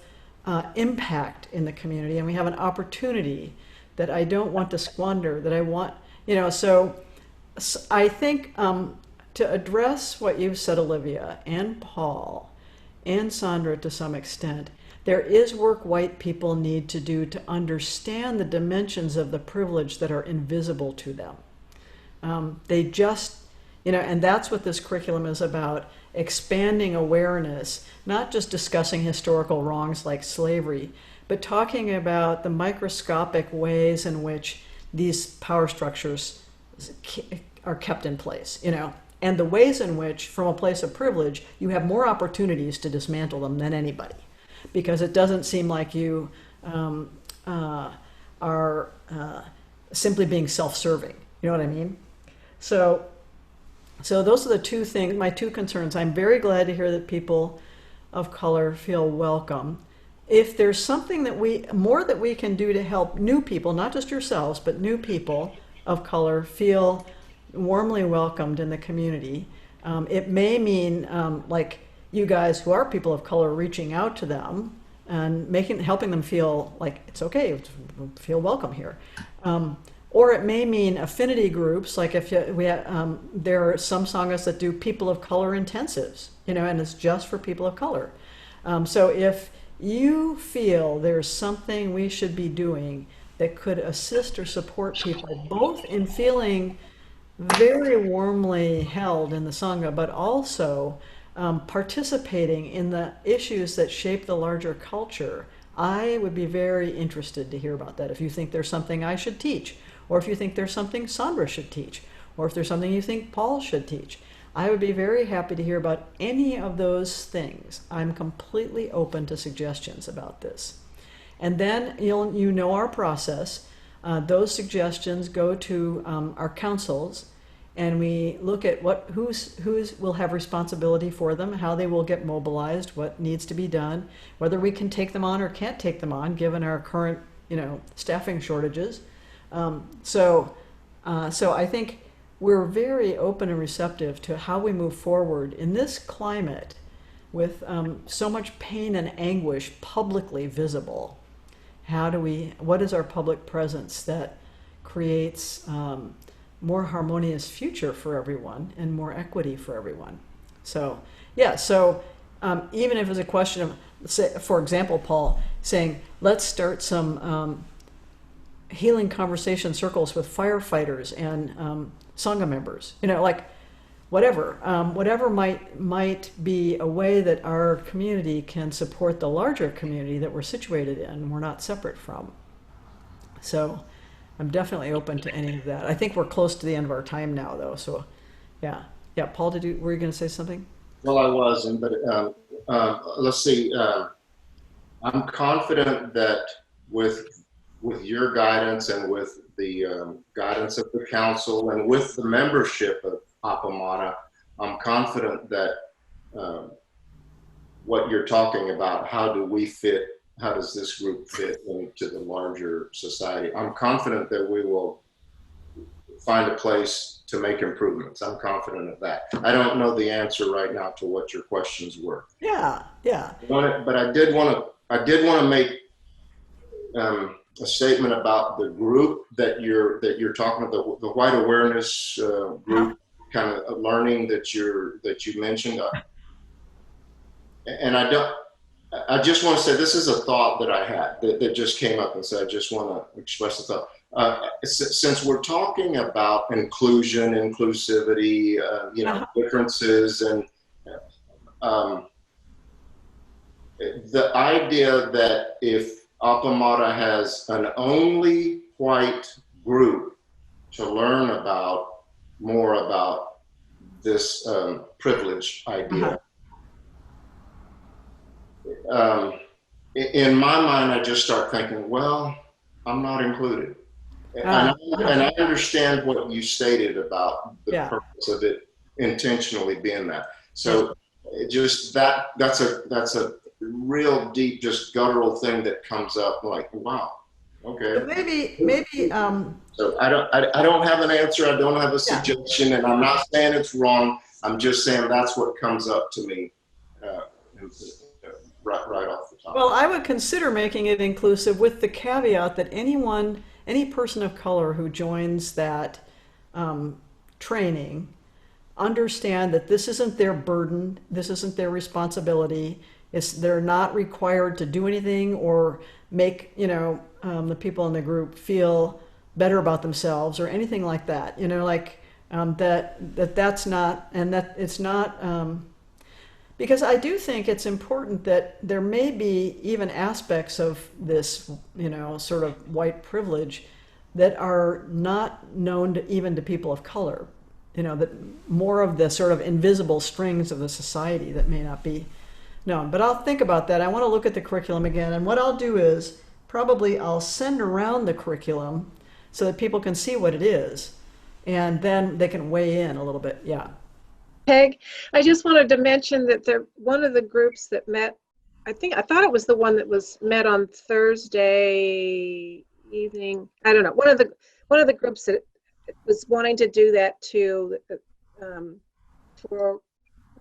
impact in the community, and we have an opportunity that I don't want to squander, that I want, you know, so I think to address what you've said, Olivia, and Paul, and Sandra to some extent, there is work white people need to do to understand the dimensions of the privilege that are invisible to them. They just, you know, and that's what this curriculum is about, expanding awareness, not just discussing historical wrongs like slavery, but talking about the microscopic ways in which these power structures are kept in place, you know, and the ways in which, from a place of privilege, you have more opportunities to dismantle them than anybody, because it doesn't seem like you are simply being self-serving. You know what I mean? So those are the two things, my two concerns. I'm very glad to hear that people of color feel welcome. If there's something that we can do to help new people, not just yourselves, but new people of color feel warmly welcomed in the community, it may mean like you guys who are people of color reaching out to them and helping them feel like it's okay, feel welcome here. Or it may mean affinity groups, like if there are some sanghas that do people of color intensives, you know, and it's just for people of color. So if you feel there's something we should be doing that could assist or support people, both in feeling very warmly held in the Sangha, but also participating in the issues that shape the larger culture, I would be very interested to hear about that. If you think there's something I should teach, or if you think there's something Sandra should teach, or if there's something you think Paul should teach, I would be very happy to hear about any of those things. I'm completely open to suggestions about this. And then you know our process. Those suggestions go to our councils, and we look at who's will have responsibility for them, how they will get mobilized, what needs to be done, whether we can take them on or can't take them on given our current, you know, staffing shortages. So I think we're very open and receptive to how we move forward in this climate with so much pain and anguish publicly visible. What is our public presence that creates more harmonious future for everyone and more equity for everyone? So, yeah, even if it's a question of, say, for example, Paul saying, let's start some healing conversation circles with firefighters and Sangha members, you know, like whatever might be a way that our community can support the larger community that we're situated in, we're not separate from. So I'm definitely open to any of that. I think we're close to the end of our time now, though. So, yeah. Paul, were you going to say something? Well, I wasn't, but let's see. I'm confident that with your guidance and with the guidance of the council and with the membership of Appamada, I'm confident that what you're talking about, how does this group fit into the larger society? I'm confident that we will find a place to make improvements. I'm confident of that. I don't know the answer right now to what your questions were. Yeah. But I did want to make a statement about the group that you're talking about, the white awareness group kind of learning that you mentioned. And I just want to say, this is a thought that I had that just came up, and so I just want to express the thought. Since we're talking about inclusion, inclusivity, differences, and the idea that if Appamada has an only white group to learn more about this privilege idea. In my mind, I just start thinking, well, I'm not included. And I understand what you stated about the purpose of it intentionally being that. So just that's a real deep, just guttural thing that comes up like, wow, okay. But maybe. So I don't have an answer. I don't have a suggestion, and I'm not saying it's wrong. I'm just saying that's what comes up to me right off the top. Well, I would consider making it inclusive with the caveat that any person of color who joins that training, understand that this isn't their burden, this isn't their responsibility. They're not required to do anything or make the people in the group feel better about themselves or anything like that. That's not, and that it's not. Because I do think it's important that there may be even aspects of this, sort of white privilege that are not known even to people of color. That more of the sort of invisible strings of the society that may not be known. But I'll think about that. I want to look at the curriculum again. And what I'll do is probably I'll send around the curriculum so that people can see what it is. And then they can weigh in a little bit. Yeah. Peg, I just wanted to mention that one of the groups that met, I thought it was the one that was met on Thursday evening. I don't know. One of the groups that was wanting to do that too, for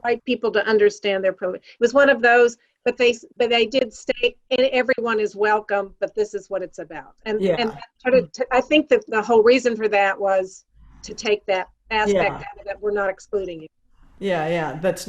white people to understand their privilege. It was one of those, but they did state, and everyone is welcome, but this is what it's about. And I think that the whole reason for that was to take that aspect out of that we're not excluding you. It's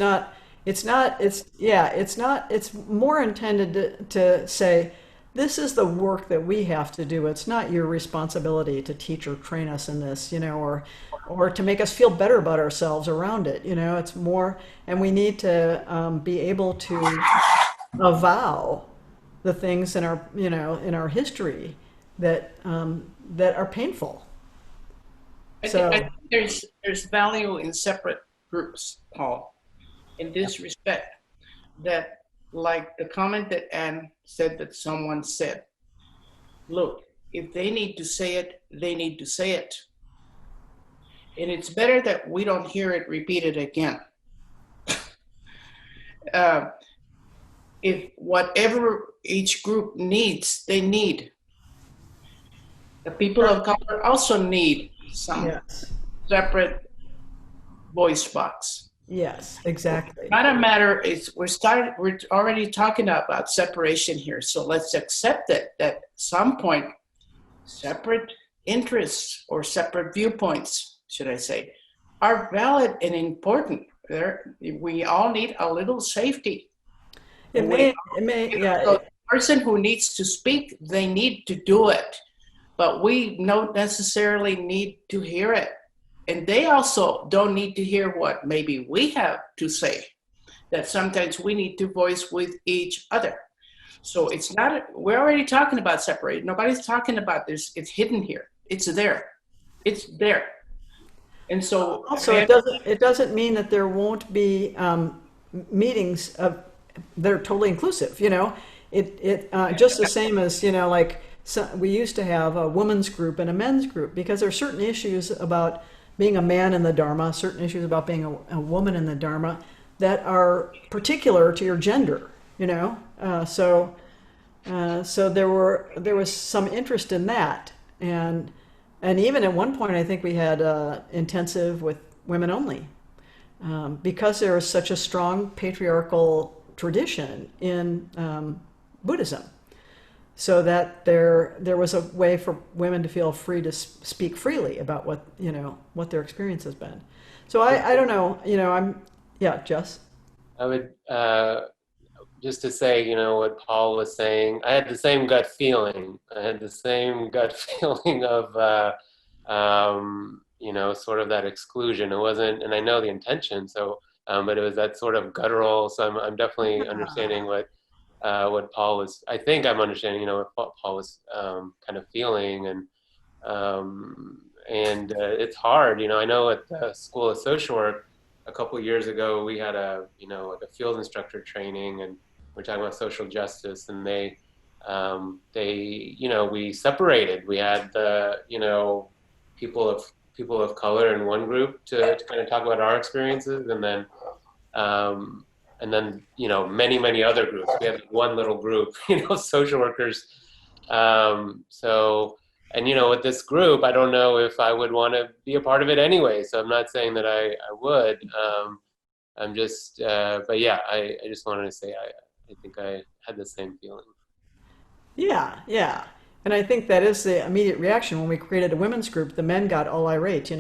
more intended to say, this is the work that we have to do. It's not your responsibility to teach or train us in this, or to make us feel better about ourselves around it. It's more, and we need to be able to avow the things in our history that are painful. I think there's value in separate groups, Paul, in this respect, that like the comment that Anne said that someone said, look, if they need to say it, they need to say it. And it's better that we don't hear it repeated again. If whatever each group needs, they need. The people of color also need some separate voice box. Yes, exactly. Not a matter, we're already talking about separation here. So let's accept that at some point, separate interests or separate viewpoints, should I say, are valid and important. We all need a little safety. The person who needs to speak, they need to do it, but we don't necessarily need to hear it. And they also don't need to hear what maybe we have to say, that sometimes we need to voice with each other. So it's not, we're already talking about separate. Nobody's talking about this. It's hidden here. It's there. It's there. And so also it doesn't mean that there won't be meetings that are totally inclusive. Just the same as we used to have a women's group and a men's group, because there are certain issues about being a man in the Dharma, certain issues about being a woman in the Dharma that are particular to your gender. So there was some interest in that, and even at one point I think we had intensive with women only, because there is such a strong patriarchal tradition in Buddhism, so that there was a way for women to feel free to speak freely about what their experience has been. So I don't know, Jess. I would just to say, what Paul was saying, I had the same gut feeling. Of, sort of that exclusion. It wasn't, and I know the intention, so, but it was that sort of guttural. So I'm definitely understanding what Paul was, I think I'm understanding, what Paul was kind of feeling, and it's hard. I know at the School of Social Work, a couple of years ago, we had a, like a field instructor training, and we're talking about social justice, and we separated. We had the, people of color in one group to kind of talk about our experiences, and then, many other groups. We had one little group, social workers. With this group, I don't know if I would want to be a part of it anyway. So I'm not saying that I would. I'm just, but yeah, I just wanted to say I think I had the same feeling. Yeah, yeah. And I think that is the immediate reaction when we created a women's group. The men got all irate.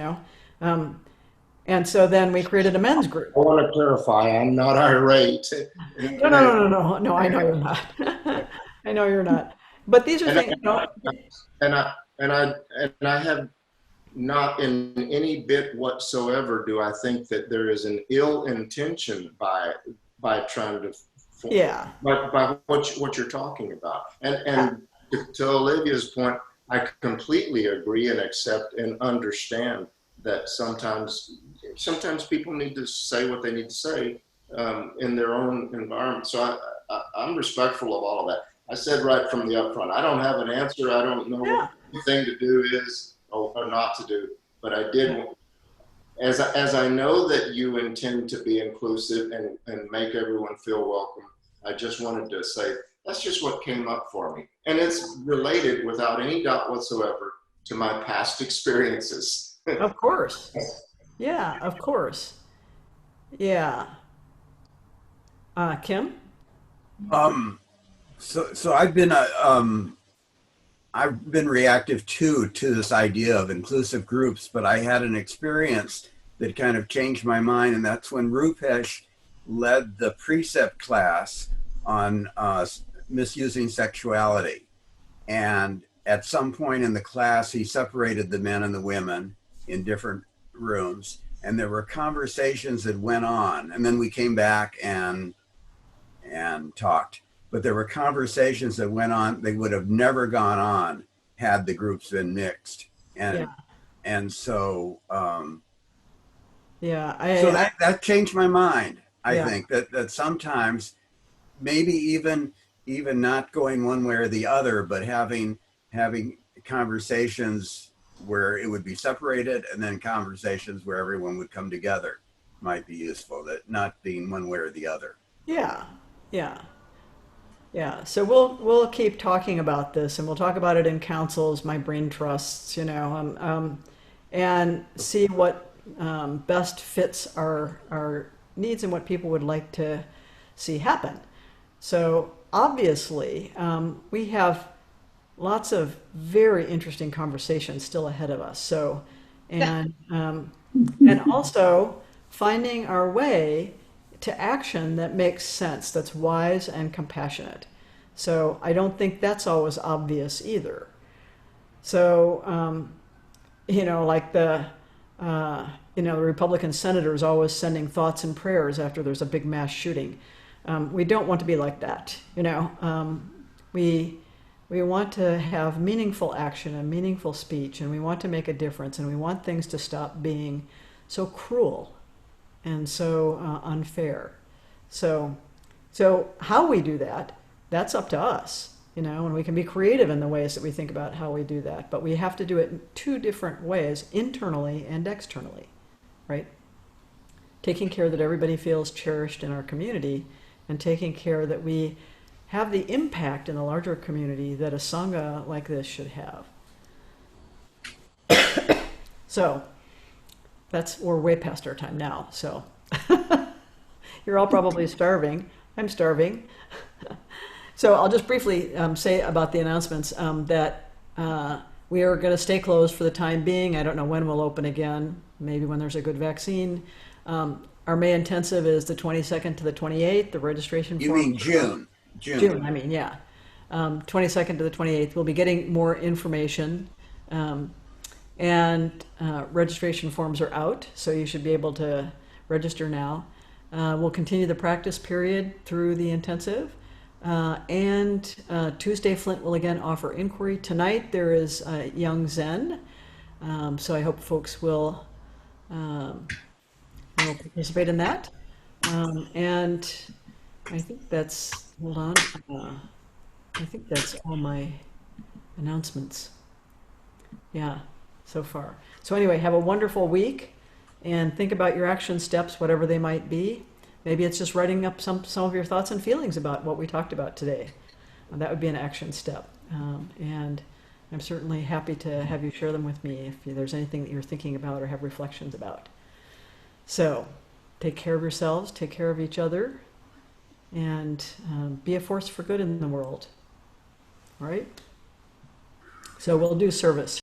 And so then we created a men's group. I want to clarify, I'm not irate. No. I know you're not. I know you're not. But these are And things, I have not in any bit whatsoever do I think that there is an ill intention by trying to yeah, by what you're talking about. And to Olivia's point, I completely agree and accept and understand that sometimes people need to say what they need to say in their own environment. So I'm respectful of all of that. I said right from the upfront, I don't have an answer. I don't know what the thing to do is or not to do. But I did, as I know that you intend to be inclusive and make everyone feel welcome, I just wanted to say, that's just what came up for me. And it's related without any doubt whatsoever to my past experiences. of course. Yeah, of course. Yeah. Kim? So I've been reactive to this idea of inclusive groups, but I had an experience that kind of changed my mind, and that's when Rupesh led the precept class on misusing sexuality. And at some point in the class, he separated the men and the women in different rooms, and there were conversations that went on, and then we came back and talked. But there were conversations that went on, they would have never gone on had the groups been mixed. And so that changed my mind. I think that sometimes maybe even not going one way or the other, but having conversations where it would be separated and then conversations where everyone would come together might be useful, that not being one way or the other. Yeah. So we'll keep talking about this, and we'll talk about it in councils, my brain trusts, and see what best fits our needs and what people would like to see happen. So obviously, we have lots of very interesting conversations still ahead of us. So, and also finding our way to action that makes sense, that's wise and compassionate. So I don't think that's always obvious either. So, like the Republican senators always sending thoughts and prayers after there's a big mass shooting. We don't want to be like that. We want to have meaningful action and meaningful speech, and we want to make a difference, and we want things to stop being so cruel and so unfair. So how we do that, that's up to us, and we can be creative in the ways that we think about how we do that, but we have to do it in two different ways, internally and externally, right? Taking care that everybody feels cherished in our community, and taking care that we have the impact in the larger community that a Sangha like this should have. So we're way past our time now, so you're all probably starving. I'm starving. So I'll just briefly say about the announcements that we are going to stay closed for the time being. I don't know when we'll open again, maybe when there's a good vaccine. Our May intensive is the 22nd to the 28th. The registration You mean June? June, I mean, yeah. 22nd to the 28th. We'll be getting more information. And registration forms are out, so you should be able to register now. We'll continue the practice period through the intensive. And Tuesday, Flint will again offer inquiry. Tonight there is Young Zen, so I hope folks will I will participate in that. And I think that's, hold on, I think that's all my announcements. Yeah, so far. So anyway, have a wonderful week and think about your action steps, whatever they might be. Maybe it's just writing up some of your thoughts and feelings about what we talked about today. That would be an action step. And I'm certainly happy to have you share them with me if there's anything that you're thinking about or have reflections about. So take care of yourselves, take care of each other, and be a force for good in the world. All right? So we'll do service.